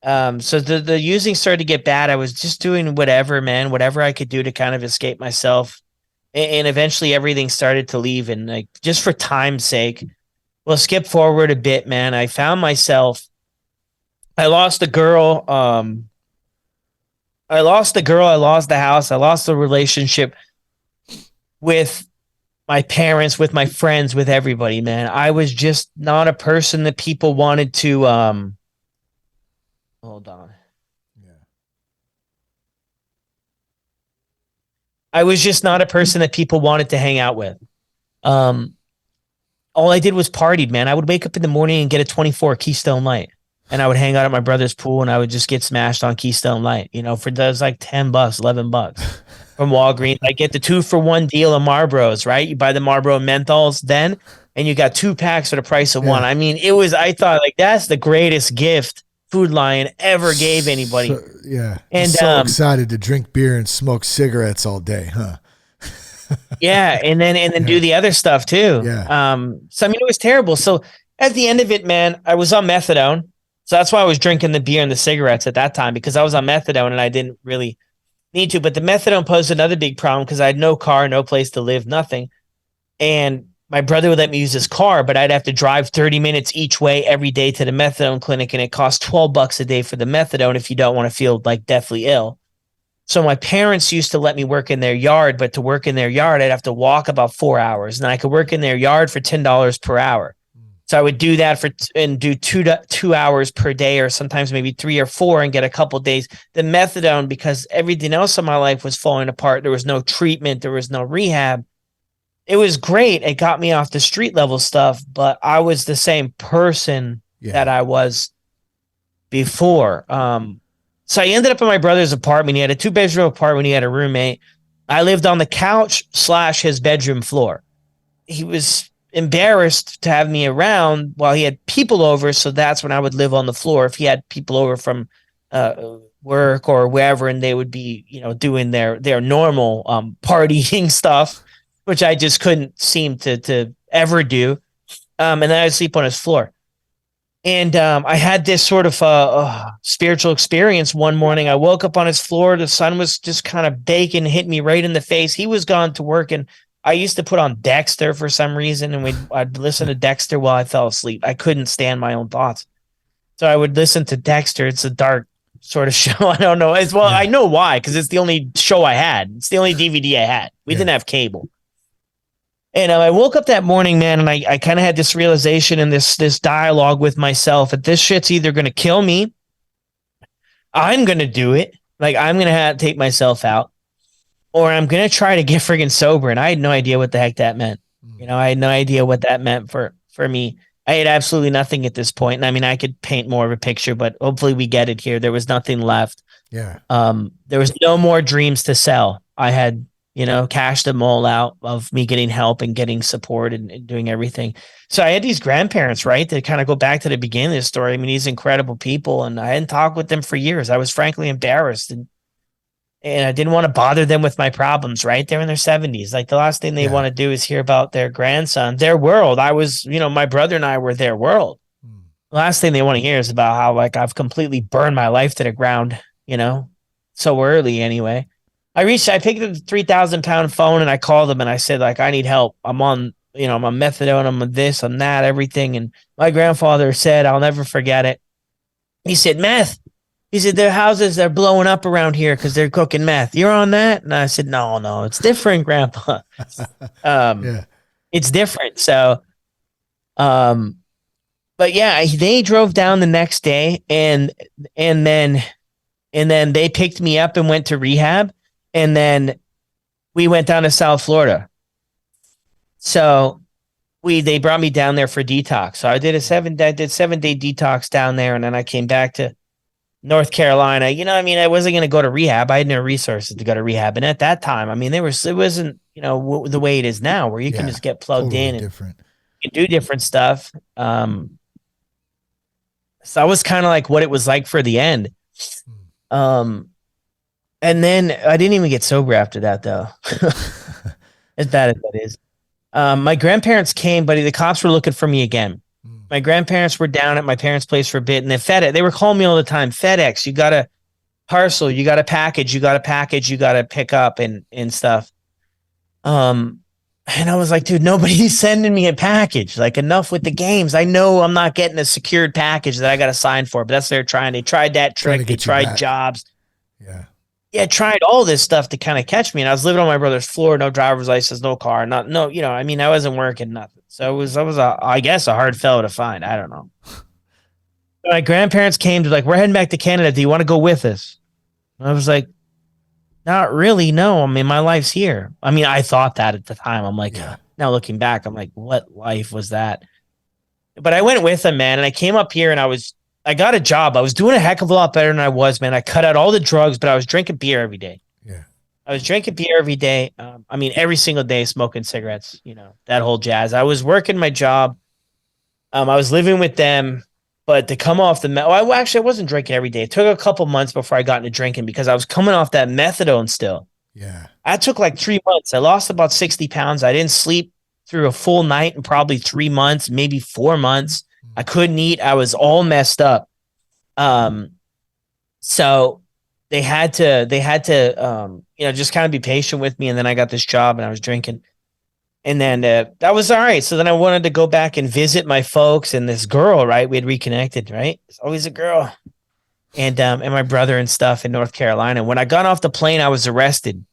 So the using started to get bad. I was just doing whatever, man, whatever I could do to kind of escape myself. And eventually everything started to leave. And like, just for time's sake, well, skip forward a bit, man. I found myself, I lost a girl. I lost the girl. I lost the house. I lost the relationship with my parents, with my friends, with everybody, man. I was just not a person that people wanted to, hold on. Yeah. I was just not a person that people wanted to hang out with. All I did was partied, man. I would wake up in the morning and get a 24 Keystone Light, and I would hang out at my brother's pool, and I would just get smashed on Keystone Light, for those like $10, $11 from Walgreens. I get the 2-for-1 deal of Marlboros, right? You buy the Marlboro menthols then, and you got 2 packs for the price of one. I mean, I thought like that's the greatest gift Food Lion ever gave anybody. And so excited to drink beer and smoke cigarettes all day, huh? Yeah, and then do the other stuff too. Yeah. So I mean, it was terrible. So at the end of it, man, I was on methadone. So that's why I was drinking the beer and the cigarettes at that time, because I was on methadone and I didn't really need to. But the methadone posed another big problem because I had no car, no place to live, nothing. And my brother would let me use his car, but I'd have to drive 30 minutes each way every day to the methadone clinic, and it costs $12 a day for the methadone if you don't want to feel like deathly ill. So my parents used to let me work in their yard, but to work in their yard, I'd have to walk about 4 hours, and I could work in their yard for $10 per hour. So I would do that and do 2 hours per day, or sometimes maybe 3 or 4, and get a couple days. The methadone, because everything else in my life was falling apart. There was no treatment. There was no rehab. It was great. It got me off the street level stuff, but I was the same person that I was before. So I ended up in my brother's apartment. He had a 2-bedroom apartment. He had a roommate. I lived on the couch / his bedroom floor. He was embarrassed to have me around while he had people over. So that's when I would live on the floor. If he had people over from work or wherever, and they would be, doing their normal partying stuff, which I just couldn't seem to ever do. And then I'd sleep on his floor. And I had this sort of spiritual experience one morning. I woke up on his floor. The sun was just kind of baking, hit me right in the face. He was gone to work, and I used to put on Dexter for some reason, and I'd listen to Dexter while I fell asleep. I couldn't stand my own thoughts. So I would listen to Dexter. It's a dark sort of show. I don't know. I know why, because it's the only show I had. It's the only DVD I had. We didn't have cable. And I woke up that morning, man, and I kind of had this realization and this dialogue with myself that this shit's either going to kill me, I'm going to do it, like I'm going to take myself out, or I'm going to try to get friggin' sober. And I had no idea what the heck that meant. I had no idea what that meant for me. I had absolutely nothing at this point. And I mean, I could paint more of a picture, but hopefully we get it here. There was nothing left. Yeah. There was no more dreams to sell. I had cashed them all out of me getting help and getting support and doing everything. So I had these grandparents, right, to kind of go back to the beginning of the story. I mean, these incredible people, and I hadn't talked with them for years. I was frankly embarrassed, and I didn't want to bother them with my problems, right? They're in their 70s. Like, the last thing they want to do is hear about their grandson, their world. I was, my brother and I were their world. The last thing they want to hear is about how, like, I've completely burned my life to the ground, so early anyway. I picked up the 3,000-pound phone, and I called them, and I said, like, I need help. I'm on, I'm on methadone. I'm on this, I'm that, everything. And my grandfather said, I'll never forget it. He said, meth. He said, their houses, they're blowing up around here because they're cooking meth. You're on that? And I said, no, it's different, Grandpa. It's different. So, but yeah, they drove down the next day, and then they picked me up and went to rehab. And then we went down to South Florida. So they brought me down there for detox. So I did 7-day detox down there, and then I came back to North Carolina. You know, I mean, I wasn't going to go to rehab. I had no resources to go to rehab. And at that time, I mean, it wasn't, the way it is now where you can just get plugged totally in and different. you can do different stuff. So that was kind of like what it was like for the end. And then I didn't even get sober after that, though. As bad as that is. My grandparents came, but the cops were looking for me again. My grandparents were down at my parents' place for a bit, and they were calling me all the time. FedEx, you got a parcel, you got a package, you got to pick up and stuff. And I was like, dude, nobody's sending me a package. Like, enough with the games. I know I'm not getting a secured package that I got to sign for, but that's what they're trying. They tried that trick. They tried jobs. Yeah, tried all this stuff to kind of catch me. And I was living on my brother's floor, no driver's license, no car, I mean, I wasn't working, nothing. So I guess a hard fellow to find. I don't know. My grandparents came to we're heading back to Canada. Do you want to go with us? And I was like, not really. No. I mean, my life's here. I mean, I thought that at the time. I'm like, now looking back, I'm like, what life was that? But I went with them, man. And I came up here and I got a job. I was doing a heck of a lot better than I was, man. I cut out all the drugs, but I was drinking beer every day. Yeah. I was drinking beer every day. I mean, every single day, smoking cigarettes, that whole jazz. I was working my job. I was living with them, but to come off I wasn't drinking every day. It took a couple months before I got into drinking because I was coming off that methadone still. Yeah. I took 3 months. I lost about 60 pounds. I didn't sleep through a full night in probably 3 months, maybe 4 months. I couldn't eat. I was all messed up. So they had to, just kind of be patient with me. And then I got this job and I was drinking. And then that was all right. So then I wanted to go back and visit my folks and this girl, right? We had reconnected, right? It's always a girl. And my brother and stuff in North Carolina. When I got off the plane, I was arrested.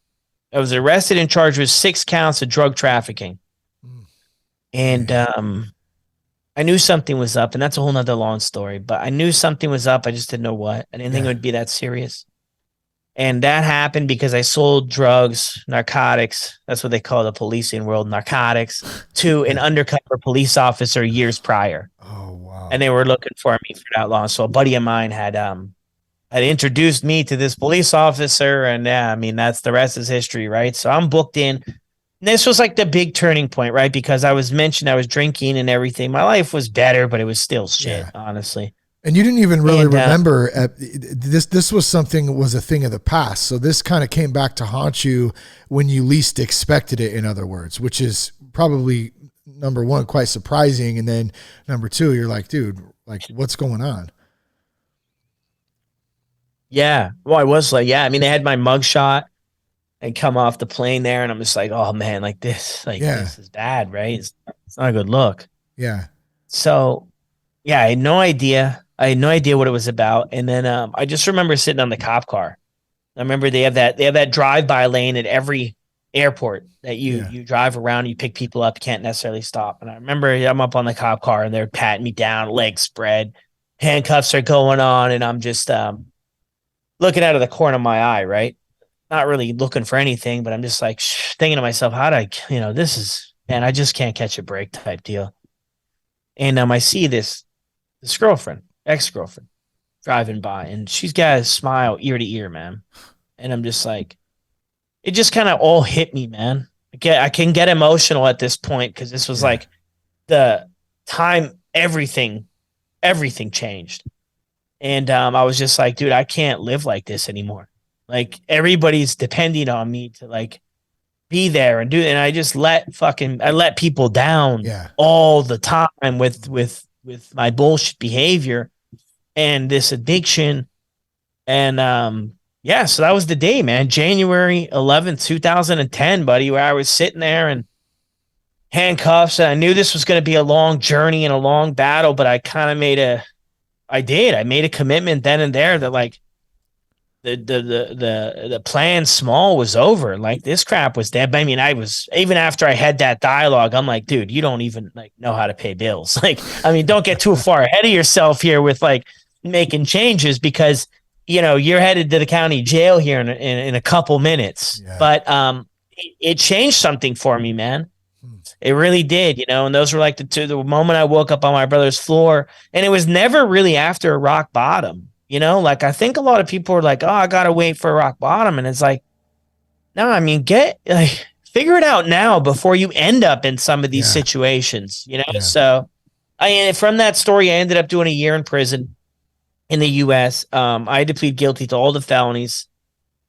I was arrested and charged with 6 counts of drug trafficking. And I knew something was up, and that's a whole nother long story, but I knew something was up. I just didn't know what. I didn't think it would be that serious. And that happened because I sold drugs, narcotics. That's what they call the policing world, narcotics, to an undercover police officer years prior. Oh, wow. And they were looking for me for that long. So a buddy of mine had introduced me to this police officer, and I mean, that's the rest is history, right? So I'm booked in. And this was the big turning point, right? Because I was drinking and everything. My life was better, but it was still shit, honestly. And you didn't even really remember this was a thing of the past. So this kind of came back to haunt you when you least expected it, in other words, which is probably number one, quite surprising. And then number two, you're like, dude, what's going on? Yeah. Well, I was I mean, they had my mugshot and come off the plane there. And I'm just like, oh man, this is bad, right? It's not a good look. Yeah. So yeah, I had no idea. What it was about. And then I just remember sitting on the cop car. I remember they have that drive-by lane at every airport that you drive around, you pick people up, you can't necessarily stop. And I remember I'm up on the cop car and they're patting me down, legs spread, handcuffs are going on, and I'm just looking out of the corner of my eye, right? Not really looking for anything, but I'm just thinking to myself, how do I, this is, man, I just can't catch a break type deal. And I see this ex-girlfriend driving by, and she's got a smile ear to ear, man. And I'm just it just kind of all hit me, man. I can get emotional at this point because this was the time everything changed. And I was just dude, I can't live like this anymore. Everybody's depending on me to be there and do it. And I just let people down all the time with my bullshit behavior and this addiction. And so that was the day, man. January 11th, 2010, buddy, where I was sitting there and handcuffs, and I knew this was going to be a long journey and a long battle, but I kind of made a commitment then and there that the plan small was over. This crap was dead. I mean, I was, even after I had that dialogue, I'm like, dude, you don't even know how to pay bills. I mean, don't get too far ahead of yourself here with making changes, because you're headed to the county jail here in a couple minutes. But it changed something for me, man. It really did, and those were the moment I woke up on my brother's floor, and it was never really after a rock bottom. You know, like I think a lot of people are like, oh, I gotta wait for rock bottom. And it's like, no, I mean, figure it out now before you end up in some of these Yeah. situations, you know? Yeah. So from that story, I ended up doing a year in prison in the US. I had to plead guilty to all the felonies,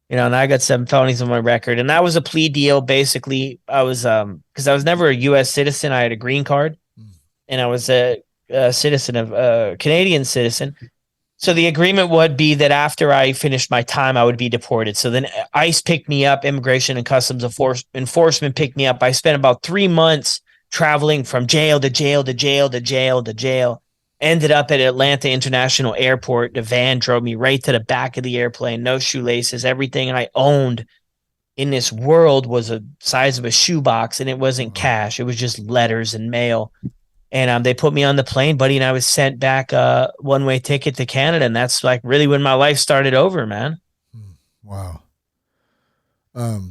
you know, and I got 7 felonies on my record. And that was a plea deal. Basically, I was, cause I was never a US citizen. I had a green card and I was a citizen of a Canadian citizen. So the agreement would be that after I finished my time, I would be deported. So then ICE picked me up, Immigration and Customs Enforcement picked me up. I spent about 3 months traveling from jail to jail to jail to jail to jail. Ended up at Atlanta International Airport. The van drove me right to the back of the airplane, no shoelaces. Everything I owned in this world was the size of a shoebox, and it wasn't cash. It was just letters and mail. And they put me on the plane, buddy, and I was sent back a one-way ticket to Canada. And that's like really when my life started over, man. Wow. I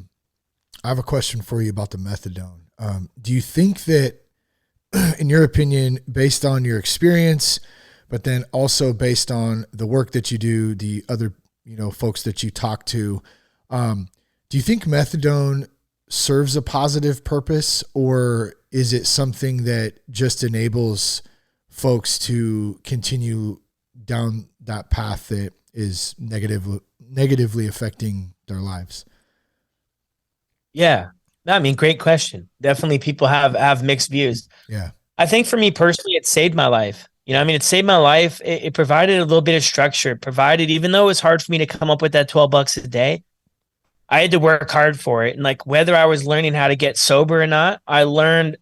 have a question for you about the methadone. Do you think that, in your opinion, based on your experience, but then also based on the work that you do, the other, folks that you talk to, do you think methadone serves a positive purpose, or is it something that just enables folks to continue down that path that is negatively affecting their lives? Yeah. No, I mean, great question. Definitely people have mixed views. Yeah. I think for me personally, it saved my life. It saved my life. It provided a little bit of structure. It provided, even though it was hard for me to come up with that $12 a day, I had to work hard for it. And like, whether I was learning how to get sober or not, I learned,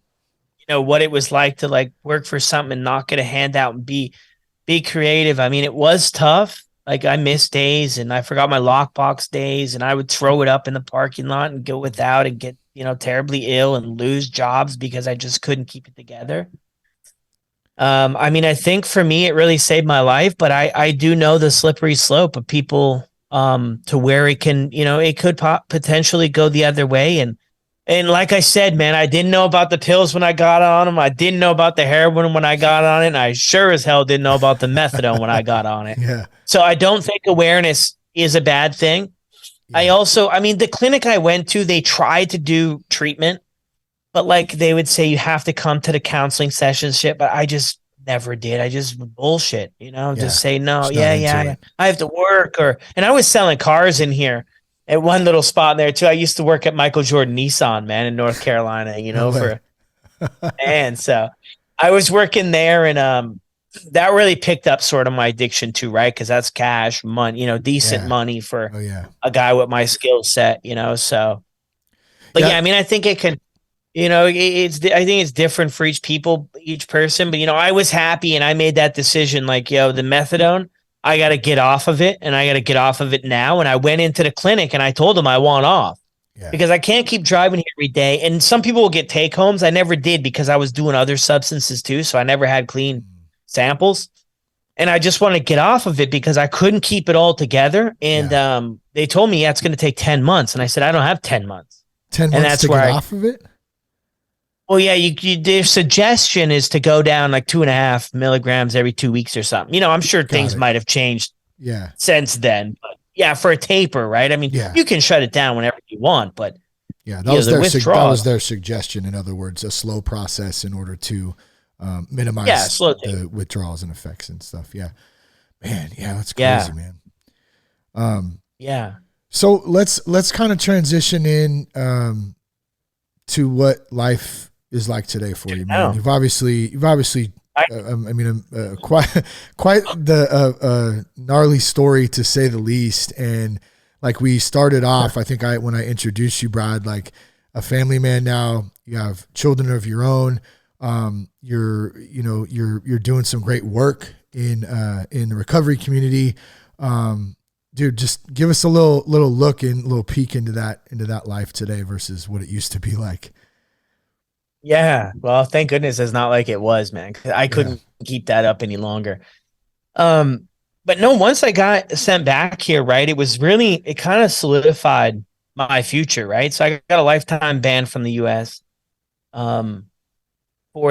what it was like to like work for something and not get a handout and be creative. I mean, it was tough. Like I missed days and I forgot my lockbox days, and I would throw it up in the parking lot and go without and get, terribly ill and lose jobs because I just couldn't keep it together. I mean, I think for me, it really saved my life, but I do know the slippery slope of people, to where it can, it could potentially go the other way. And like I said, man, I didn't know about the pills when I got on them. I didn't know about the heroin when I got on it. And I sure as hell didn't know about the methadone when I got on it. Yeah. So I don't think awareness is a bad thing. Yeah. I mean, the clinic I went to, they tried to do treatment, but like they would say you have to come to the counseling sessions shit, but I just never did. I just bullshit, just say no. Yeah. I have to work and I was selling cars in here at one little spot there too. I used to work at Michael Jordan Nissan, man, in North Carolina, and so I was working there, and that really picked up sort of my addiction too, right? Because that's cash money, decent money for a guy with my skill set, so. But I mean, I think it could, I think it's different for each person. But I was happy, and I made that decision. Like, the methadone, I got to get off of it, and I got to get off of it now. And I went into the clinic and I told them I want off because I can't keep driving here every day. And some people will get take homes. I never did because I was doing other substances too. So I never had clean samples, and I just want to get off of it because I couldn't keep it all together. And they told me, it's going to take 10 months. And I said, I don't have 10 months. 10 months to get off of it? Well, yeah, their suggestion is to go down like 2.5 milligrams every 2 weeks or something. I'm sure things might have changed since then. But for a taper, right? I mean, you can shut it down whenever you want, but that was their suggestion. In other words, a slow process in order to minimize the withdrawals and effects and stuff. Yeah, man. Yeah, that's crazy, man. So let's kind of transition in to what life is like today for you, man. You've obviously quite the gnarly story, to say the least. And like we started off, I think when I introduced you, Brad, like a family man now, you have children of your own. You're doing some great work in the recovery community. Dude, just give us a little look and a little peek into that life today versus what it used to be like. Yeah. Well, thank goodness it's not like it was, man. I couldn't keep that up any longer. But no, once I got sent back here, right, it kind of solidified my future, right? So I got a lifetime ban from the US for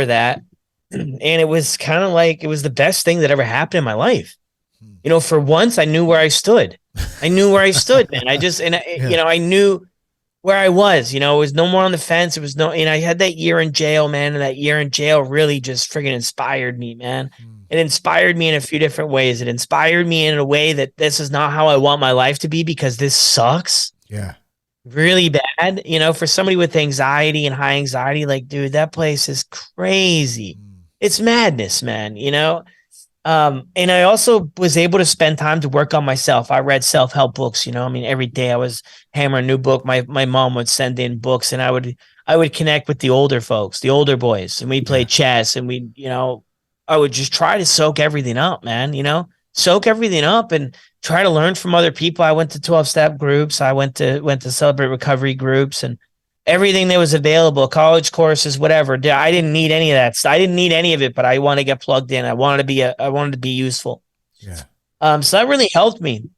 that. And it was kind of like, it was the best thing that ever happened in my life. you know, for once I knew where I stood. I knew where I stood, man. You know, I knew where I was, you know, it was no more on the fence. It was no, and I had that year in jail, man. And that year in jail really just friggin' inspired me, man. It inspired me in a few different ways. It inspired me in a way that this is not how I want my life to be, because this sucks. Yeah. Really bad. You know, for somebody with anxiety and high anxiety, like, dude, that place is crazy. It's madness, man, you know? And I also was able to spend time to work on myself. I read self-help books, you know, I mean, every day I was hammering a new book. My mom would send in books, and I would connect with the older folks, the older boys, and we played chess, and we, you know, I would just try to soak everything up, man, you know, soak everything up and try to learn from other people. I went to 12-step groups. I went to Celebrate Recovery groups, and everything that was available, college courses, whatever. I didn't need any of that stuff. I didn't need any of it, but I want to get plugged in. I wanted to be useful. Yeah. So that really helped me.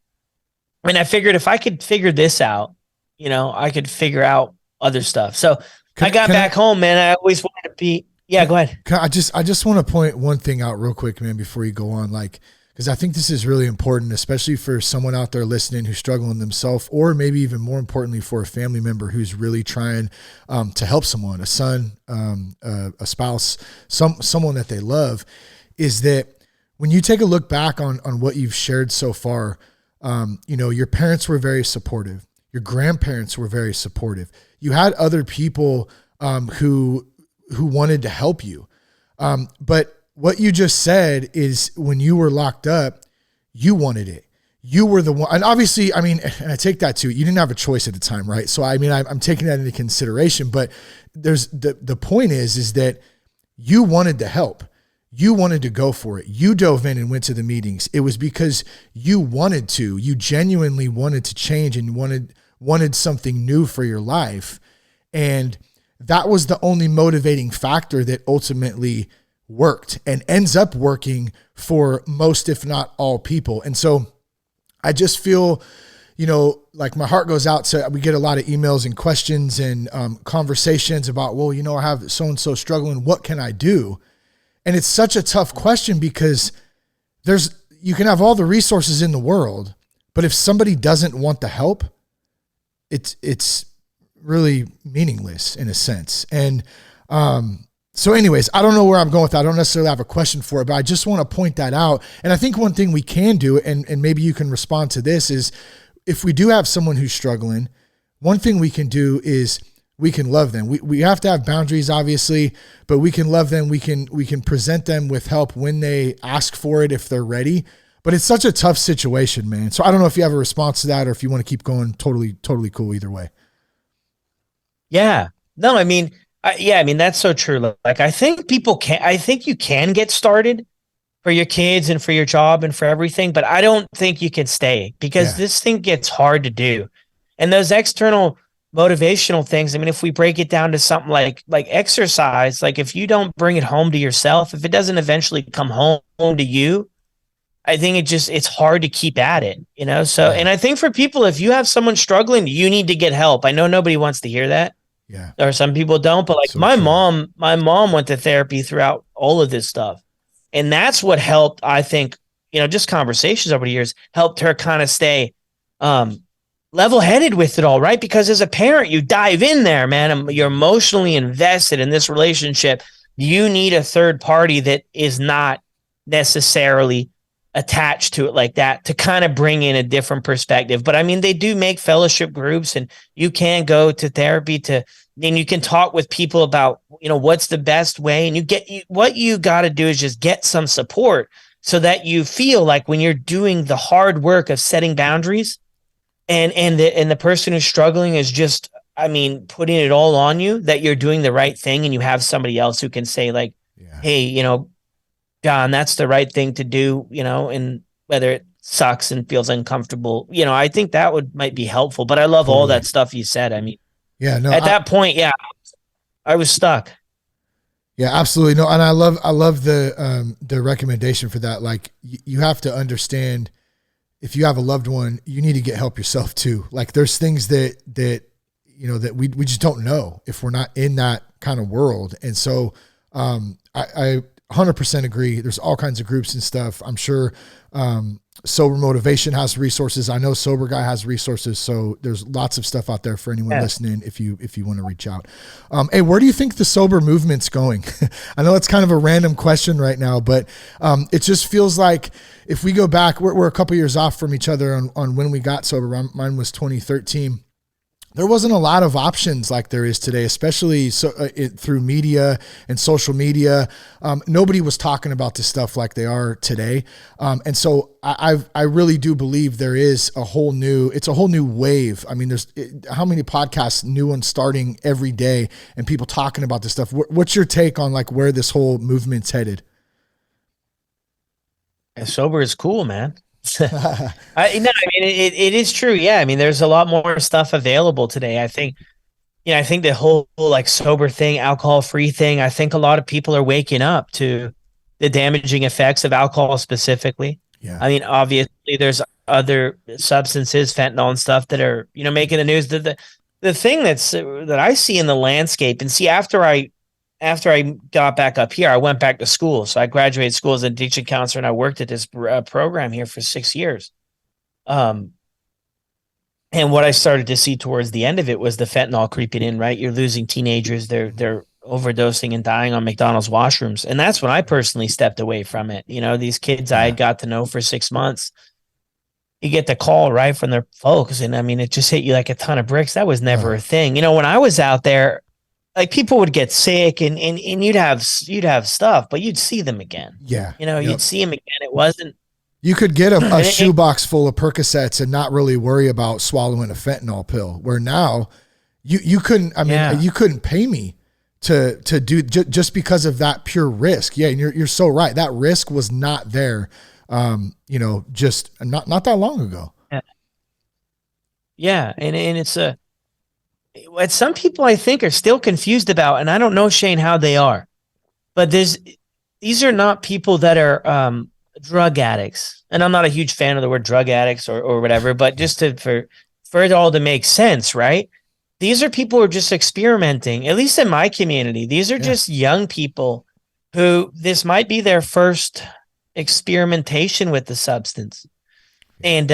I mean, I figured if I could figure this out, you know, I could figure out other stuff. So I got back home, man. I always wanted to be, yeah, go ahead. I just want to point one thing out real quick, man, before you go on, like, because I think this is really important, especially for someone out there listening who's struggling themselves, or maybe even more importantly for a family member who's really trying to help someone, a son, a spouse, someone that they love, is that when you take a look back on what you've shared so far, you know, your parents were very supportive. Your grandparents were very supportive. You had other people who wanted to help you. But what you just said is when you were locked up, you wanted it. You were the one. And obviously, I mean, and I take that too. You didn't have a choice at the time, right? So, I mean, I'm taking that into consideration, but there's the point is that you wanted to help. You wanted to go for it. You dove in and went to the meetings. It was because you wanted to. You genuinely wanted to change and wanted something new for your life. And that was the only motivating factor that ultimately worked and ends up working for most, if not all people. And so I just feel, you know, like my heart goes out to, we get a lot of emails and questions and conversations about, well, you know, I have so-and-so struggling. What can I do? And it's such a tough question because you can have all the resources in the world, but if somebody doesn't want the help, it's really meaningless in a sense. And, so anyways, I don't know where I'm going with that. I don't necessarily have a question for it, but I just want to point that out. And I think one thing we can do, and maybe you can respond to this, is if we do have someone who's struggling, one thing we can do is we can love them. We have to have boundaries, obviously, but we can love them. We can present them with help when they ask for it, if they're ready. But it's such a tough situation, man. So I don't know if you have a response to that or if you want to keep going. Totally cool either way. Yeah. No, I mean, I mean, that's so true. Like, I think you can get started for your kids and for your job and for everything, but I don't think you can stay because this thing gets hard to do. And those external motivational things, I mean, if we break it down to something like exercise, like if you don't bring it home to yourself, if it doesn't eventually come home to you, I think it's hard to keep at it, you know? So, and I think for people, if you have someone struggling, you need to get help. I know nobody wants to hear that. Yeah. Or some people don't, but like So my true. mom went to therapy throughout all of this stuff. And that's what helped, I think, you know, just conversations over the years helped her kind of stay level-headed with it all, right? Because as a parent, you dive in there, man, and you're emotionally invested in this relationship. You need a third party that is not necessarily attached to it like that to kind of bring in a different perspective. But I mean, they do make fellowship groups and you can go to therapy and you can talk with people about, you know, what's the best way. And what you got to do is just get some support so that you feel like when you're doing the hard work of setting boundaries and the person who's struggling is just, I mean, putting it all on you, that you're doing the right thing and you have somebody else who can say like, hey, you know, John, that's the right thing to do, you know, and whether it sucks and feels uncomfortable, you know, I think that might be helpful, but I love all that stuff you said. I mean, that point, I was stuck. Yeah, absolutely. No. And I love the recommendation for that. Like you have to understand if you have a loved one, you need to get help yourself too. Like there's things that, you know, that we just don't know if we're not in that kind of world. And so, I 100% agree. There's all kinds of groups and stuff. I'm sure, Sober Motivation has resources. I know Sober Guy has resources. So there's lots of stuff out there for anyone listening if you want to reach out. Hey, where do you think the sober movement's going? I know it's kind of a random question right now, but it just feels like if we go back, we're a couple years off from each other on when we got sober. Mine was 2013. There wasn't a lot of options like there is today, especially through media and social media. Nobody was talking about this stuff like they are today. And so I really do believe there is it's a whole new wave. I mean, how many podcasts, new ones starting every day and people talking about this stuff. What's your take on like where this whole movement's headed? Sober is cool, man. It is true. Yeah. I mean, there's a lot more stuff available today. I think the whole like sober thing, alcohol free thing, I think a lot of people are waking up to the damaging effects of alcohol specifically. Yeah. I mean, obviously there's other substances, fentanyl and stuff that are, making the news. The thing that I see in the landscape, and see, after I got back up here, I went back to school. So I graduated school as an addiction counselor, and I worked at this program here for 6 years. And what I started to see towards the end of it was the fentanyl creeping in, right? You're losing teenagers. They're overdosing and dying on McDonald's washrooms. And that's when I personally stepped away from it. These kids I had got to know for 6 months, you get the call right from their folks. And I mean, it just hit you like a ton of bricks. That was never a thing. When I was out there, like people would get sick and you'd have stuff, but you'd see them again. Yeah. You'd see them again. It wasn't. You could get a shoebox full of Percocets and not really worry about swallowing a fentanyl pill, where now you couldn't, you couldn't pay me to do just because of that pure risk. Yeah. And you're so right. That risk was not there. Just not that long ago. Yeah. And it's what some people I think are still confused about, and I don't know, Shane, how they are, but these are not people that are drug addicts. And I'm not a huge fan of the word drug addicts or whatever, but just for it all to make sense, right? These are people who are just experimenting, at least in my community. These are just young people who this might be their first experimentation with the substance. And,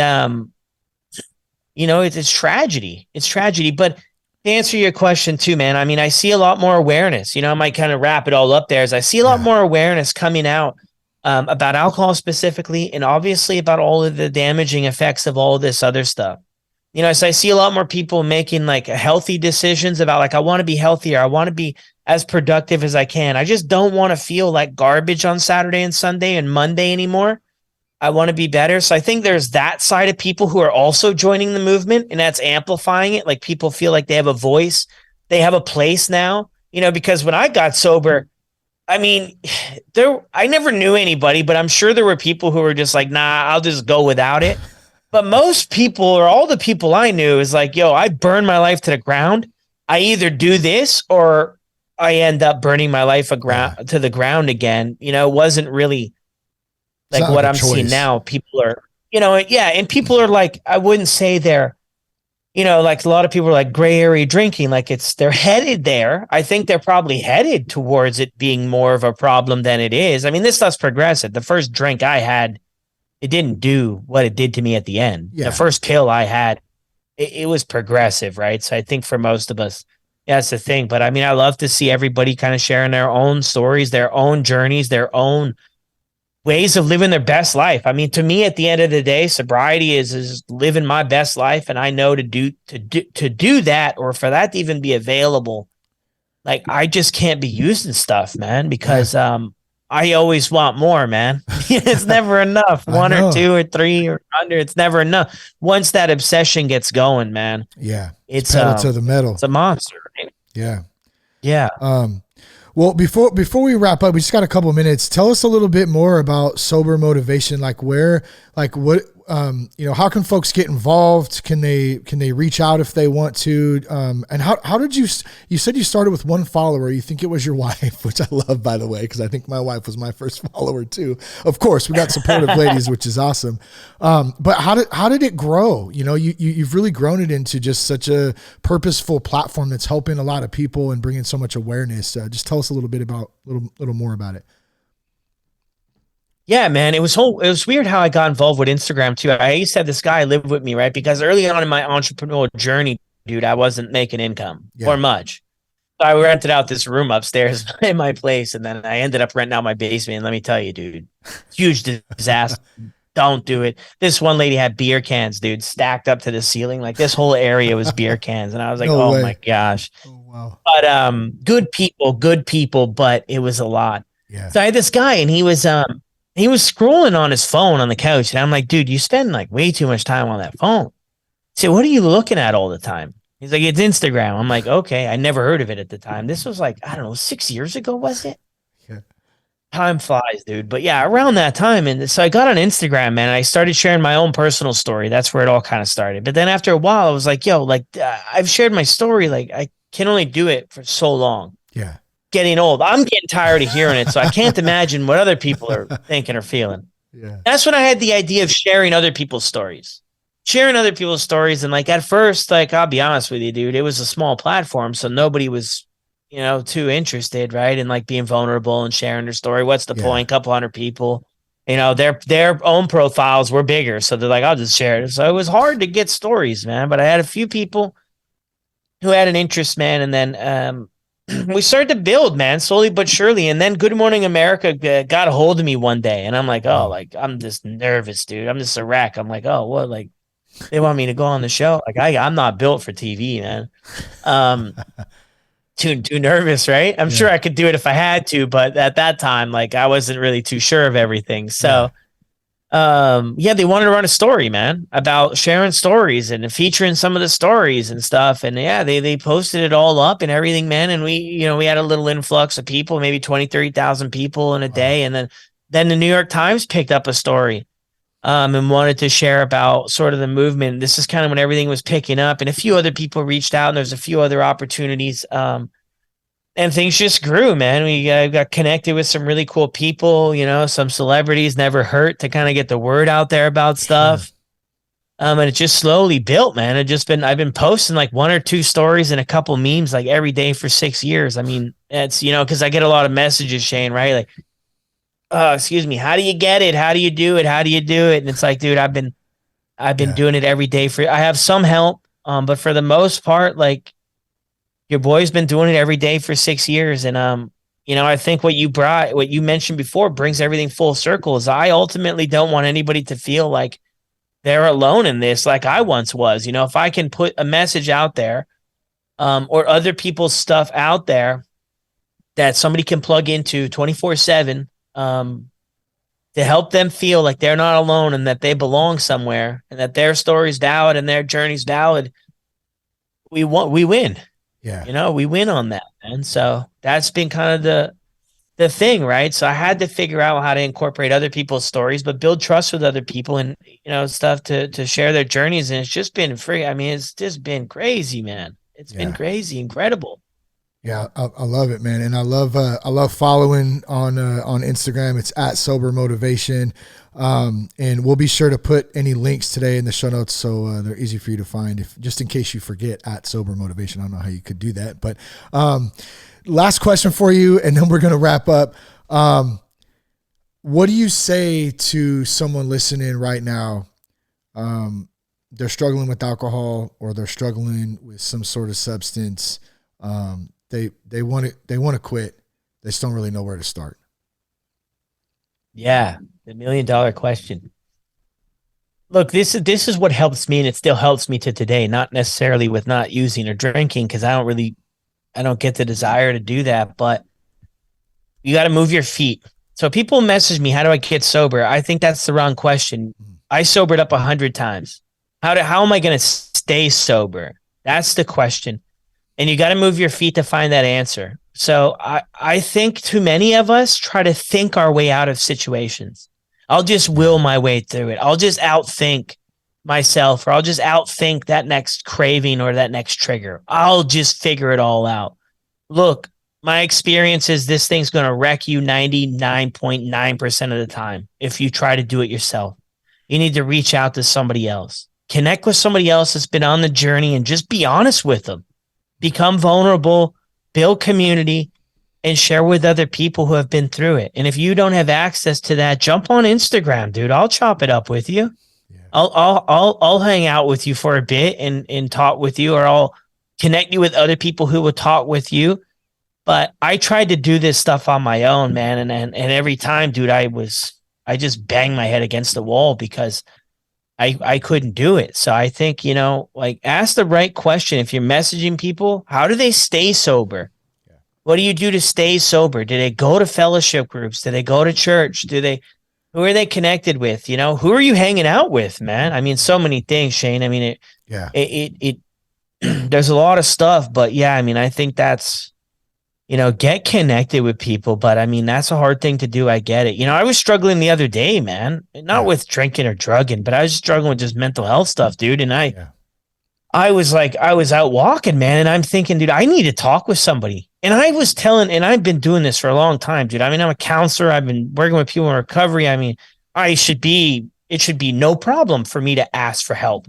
it's tragedy. It's tragedy, but to answer your question too, man, I mean, I see a lot more awareness. I might kind of wrap it all up there. I see a lot more awareness coming out about alcohol specifically, and obviously about all of the damaging effects of all of this other stuff. So I see a lot more people making like healthy decisions about like, I want to be healthier. I want to be as productive as I can. I just don't want to feel like garbage on Saturday and Sunday and Monday anymore. I want to be better. So I think there's that side of people who are also joining the movement, and that's amplifying it. Like people feel like they have a voice, they have a place now, because when I got sober, I mean, I never knew anybody, but I'm sure there were people who were just like, nah, I'll just go without it. But most people, or all the people I knew, is like, yo, I burn my life to the ground. I either do this or I end up burning my life to the ground again. It wasn't really like what I'm seeing now. People are, and people are like, I wouldn't say they're, like a lot of people are like gray area drinking, like they're headed there. I think they're probably headed towards it being more of a problem than it is. I mean, this stuff's progressive. The first drink I had, it didn't do what it did to me at the end. Yeah. The first pill I had, it was progressive, right? So I think for most of us, that's the thing. But I mean, I love to see everybody kind of sharing their own stories, their own journeys, their own ways of living their best life. I mean, to me, at the end of the day, sobriety is living my best life. And I know to do that, or for that to even be available, like I just can't be using stuff, man, because I always want more, man. It's never enough. One or two or three or under, it's never enough. Once that obsession gets going, man. Yeah. It's pedal to the metal. It's a monster. Right? Yeah. Yeah. Well, before we wrap up, we just got a couple of minutes. Tell us a little bit more about Sober Motivation. Like how can folks get involved? Can they reach out if they want to? And how did you said you started with one follower. You think it was your wife, which I love, by the way, because I think my wife was my first follower too. Of course, we got supportive ladies, which is awesome. But how did it grow? You've really grown it into just such a purposeful platform that's helping a lot of people and bringing so much awareness. Just tell us a little bit about little more about it. Yeah, man. It was weird how I got involved with Instagram too. I used to have this guy live with me, right? Because early on in my entrepreneurial journey, dude, I wasn't making income or Yeah. much. So I rented out this room upstairs in my place, and then I ended up renting out my basement. And let me tell you, dude, huge disaster. Don't do it. This one lady had beer cans, dude, stacked up to the ceiling. Like this whole area was beer cans. And I was like, No oh way. my gosh. Oh, wow. But good people, but it was a lot. Yeah. So I had this guy, and he was scrolling on his phone on the couch, and I'm like, dude, you spend like way too much time on that phone. So what are you looking at all the time? He's like, it's Instagram. I'm like, okay. I never heard of it at the time. This was like, I don't know, 6 years ago, was it? Yeah. Time flies, dude. But yeah, around that time. And so I got on Instagram, man, and I started sharing my own personal story. That's where it all kind of started. But then after a while, I was like, yo, like I've shared my story. Like I can only do it for so long. Yeah. Getting old. I'm getting tired of hearing it. So I can't imagine what other people are thinking or feeling. Yeah. That's when I had the idea of sharing other people's stories. Sharing other people's stories. And like at first, like I'll be honest with you, dude, it was a small platform. So nobody was, too interested, right? In like being vulnerable and sharing their story. What's the point? Couple hundred people, their own profiles were bigger. So they're like, I'll just share it. So it was hard to get stories, man. But I had a few people who had an interest, man. And then we started to build, man, slowly but surely. And then Good Morning America got a hold of me one day. And I'm like, oh, like, I'm just nervous, dude. I'm just a wreck. I'm like, oh, what? Like, they want me to go on the show? Like, I'm not built for TV, man. Too nervous, right? I'm sure I could do it if I had to, but at that time, like, I wasn't really too sure of everything. So, they wanted to run a story, man, about sharing stories and featuring some of the stories and stuff. And they posted it all up and everything, man. And we had a little influx of people, maybe 20, 30,000 people in a day. And then the New York Times picked up a story and wanted to share about sort of the movement. This is kind of when everything was picking up, and a few other people reached out, and there's a few other opportunities. And things just grew, man. We got connected with some really cool people, some celebrities. Never hurt to kind of get the word out there about stuff. And it just slowly built, man. I've been posting like one or two stories and a couple memes like every day for 6 years. I mean, it's, because I get a lot of messages, Shane, right? Like, excuse me, how do you get it? How do you do it? How do you do it? And it's like, dude, I've been doing it every day I have some help. But for the most part, like, your boy's been doing it every day for 6 years. And, I think what you mentioned before brings everything full circle. Is I ultimately don't want anybody to feel like they're alone in this. Like I once was, if I can put a message out there, or other people's stuff out there that somebody can plug into 24/7, to help them feel like they're not alone and that they belong somewhere and that their story's valid and their journey's valid, we win. Yeah. We win on that. And so that's been kind of the thing, right? So I had to figure out how to incorporate other people's stories, but build trust with other people and, stuff to share their journeys. And it's just been free. I mean, it's just been crazy, man. It's been crazy, incredible. Yeah, I love it, man, and I love following on Instagram. It's at Sober Motivation, and we'll be sure to put any links today in the show notes so they're easy for you to find. If just in case you forget, at Sober Motivation. I don't know how you could do that, but last question for you, and then we're gonna wrap up. What do you say to someone listening right now? They're struggling with alcohol or they're struggling with some sort of substance. They want to quit. They just don't really know where to start. Yeah. The $1 million question. Look, this is what helps me, and it still helps me to today, not necessarily with not using or drinking, because I don't get the desire to do that, but you got to move your feet. So people message me, how do I get sober? I think that's the wrong question. I sobered up 100 times. How am I going to stay sober? That's the question. And you got to move your feet to find that answer. So I think too many of us try to think our way out of situations. I'll just will my way through it. I'll just outthink myself, or I'll just outthink that next craving or that next trigger. I'll just figure it all out. Look, my experience is this thing's going to wreck you 99.9% of the time if you try to do it yourself. You need to reach out to somebody else. Connect with somebody else that's been on the journey and just be honest with them. Become vulnerable, build community, and share with other people who have been through it. And if you don't have access to that, jump on Instagram, dude. I'll chop it up with you. Yeah. I'll hang out with you for a bit and talk with you, or I'll connect you with other people who will talk with you. But I tried to do this stuff on my own, man. And every time, dude, I just banged my head against the wall because I couldn't do it. So I think, like, ask the right question. If you're messaging people, how do they stay sober? Yeah. What do you do to stay sober? Do they go to fellowship groups? Do they go to church? Who are they connected with? Who are you hanging out with, man? I mean, so many things, Shane. I mean, it there's a lot of stuff, but yeah, I mean, I think that's, get connected with people. But I mean, that's a hard thing to do. I get it. I was struggling the other day, man, not with drinking or drugging, but I was struggling with just mental health stuff, dude. And I was out walking, man. And I'm thinking, dude, I need to talk with somebody. And and I've been doing this for a long time, dude. I mean, I'm a counselor. I've been working with people in recovery. I mean, it should be no problem for me to ask for help.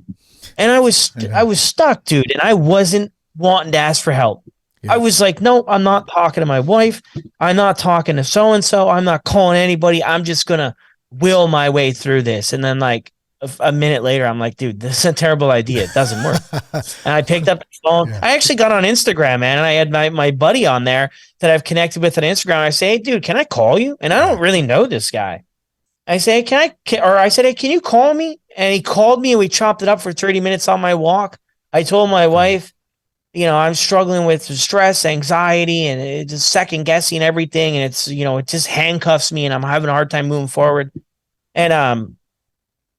And I was stuck, dude. And I wasn't wanting to ask for help. Yeah. I was like, no, I'm not talking to my wife. I'm not talking to so-and-so. I'm not calling anybody. I'm just going to will my way through this. And then like a minute later, I'm like, dude, this is a terrible idea. It doesn't work. And I picked up the phone. Yeah. I actually got on Instagram, man. And I had my buddy on there that I've connected with on Instagram. I say, hey, dude, can I call you? And I don't really know this guy. I say, I said, hey, can you call me? And he called me and we chopped it up for 30 minutes on my walk. I told my wife, I'm struggling with stress, anxiety, and it's just second guessing everything. And it's, it just handcuffs me and I'm having a hard time moving forward. And,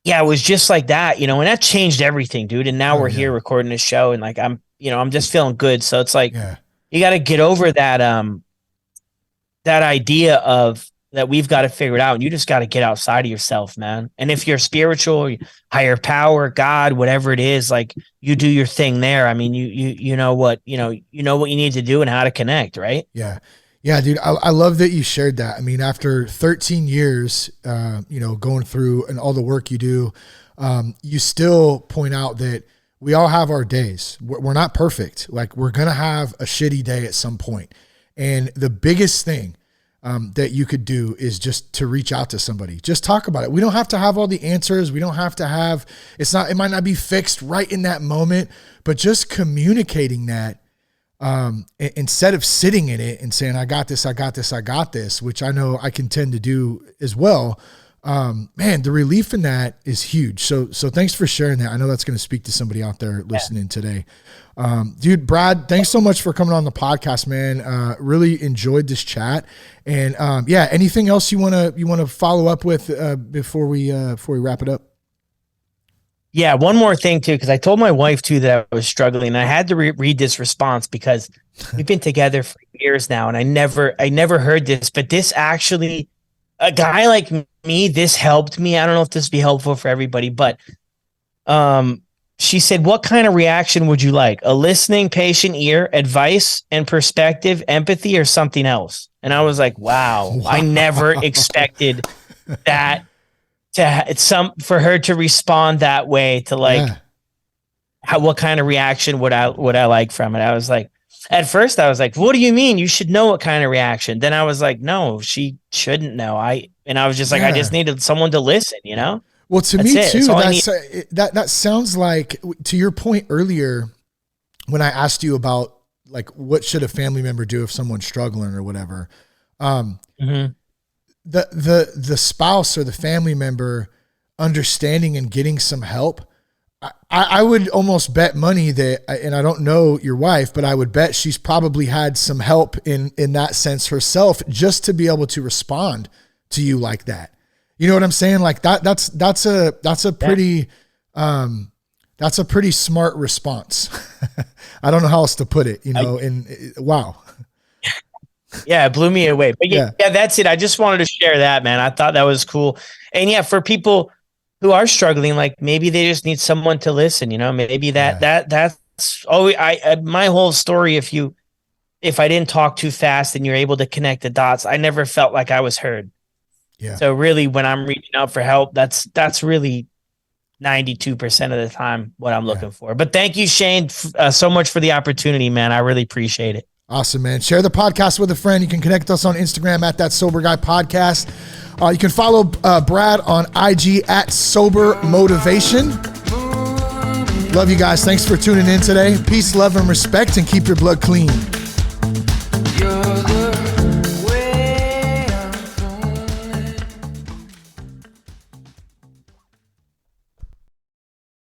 it was just like that, and that changed everything, dude. And now we're here recording this show and like, I'm just feeling good. So it's like, you got to get over that, that idea of that we've got to figure it out. And you just got to get outside of yourself, man. And if you're spiritual, higher power, God, whatever it is, like you do your thing there. I mean, you know what you need to do and how to connect, right? Yeah. Yeah, dude. I love that you shared that. I mean, after 13 years, going through and all the work you do, you still point out that we all have our days. We're not perfect. Like we're going to have a shitty day at some point. And the biggest thing that you could do is just to reach out to somebody, just talk about it. We don't have to have all the answers. We don't have to have, it might not be fixed right in that moment, but just communicating that, instead of sitting in it and saying, I got this, which I know I can tend to do as well. Man, the relief in that is huge. So thanks for sharing that. I know that's going to speak to somebody out there listening today. Dude, Brad, thanks so much for coming on the podcast, man. Really enjoyed this chat. And, anything else you want to follow up with, before we wrap it up? Yeah. One more thing too, because I told my wife too that I was struggling and I had to read this response because we've been together for years now. And I never heard this, but this actually, a guy like me, this helped me. I don't know if this would be helpful for everybody, but, she said, what kind of reaction would you like? A listening, patient ear, advice and perspective, empathy, or something else? And I was like, wow. I never expected that for her to respond that way, to like, what kind of reaction would I like from it? I was like, at first I was like, what do you mean? You should know what kind of reaction. Then I was like, no, she shouldn't know. I was just like, I just needed someone to listen, Well, to me too, that sounds like, to your point earlier, when I asked you about like, what should a family member do if someone's struggling or whatever, the spouse or the family member understanding and getting some help. I would almost bet money that, and I don't know your wife, but I would bet she's probably had some help in that sense herself, just to be able to respond to you like that. You know what I'm saying? Like that's a pretty smart response. I don't know how else to put it, wow. Yeah, it blew me away. But yeah, that's it. I just wanted to share that, man. I thought that was cool. And yeah, for people who are struggling, like maybe they just need someone to listen, maybe that's my whole story. If I didn't talk too fast and you're able to connect the dots, I never felt like I was heard. Yeah. So really, when I'm reaching out for help, that's really 92% of the time what I'm looking for. But thank you, Shane, so much for the opportunity, man. I really appreciate it. Awesome, man. Share the podcast with a friend. You can connect us on Instagram at That Sober Guy Podcast. You can follow Brad on IG at Sober Motivation. Love you guys. Thanks for tuning in today. Peace, love, and respect, and keep your blood clean.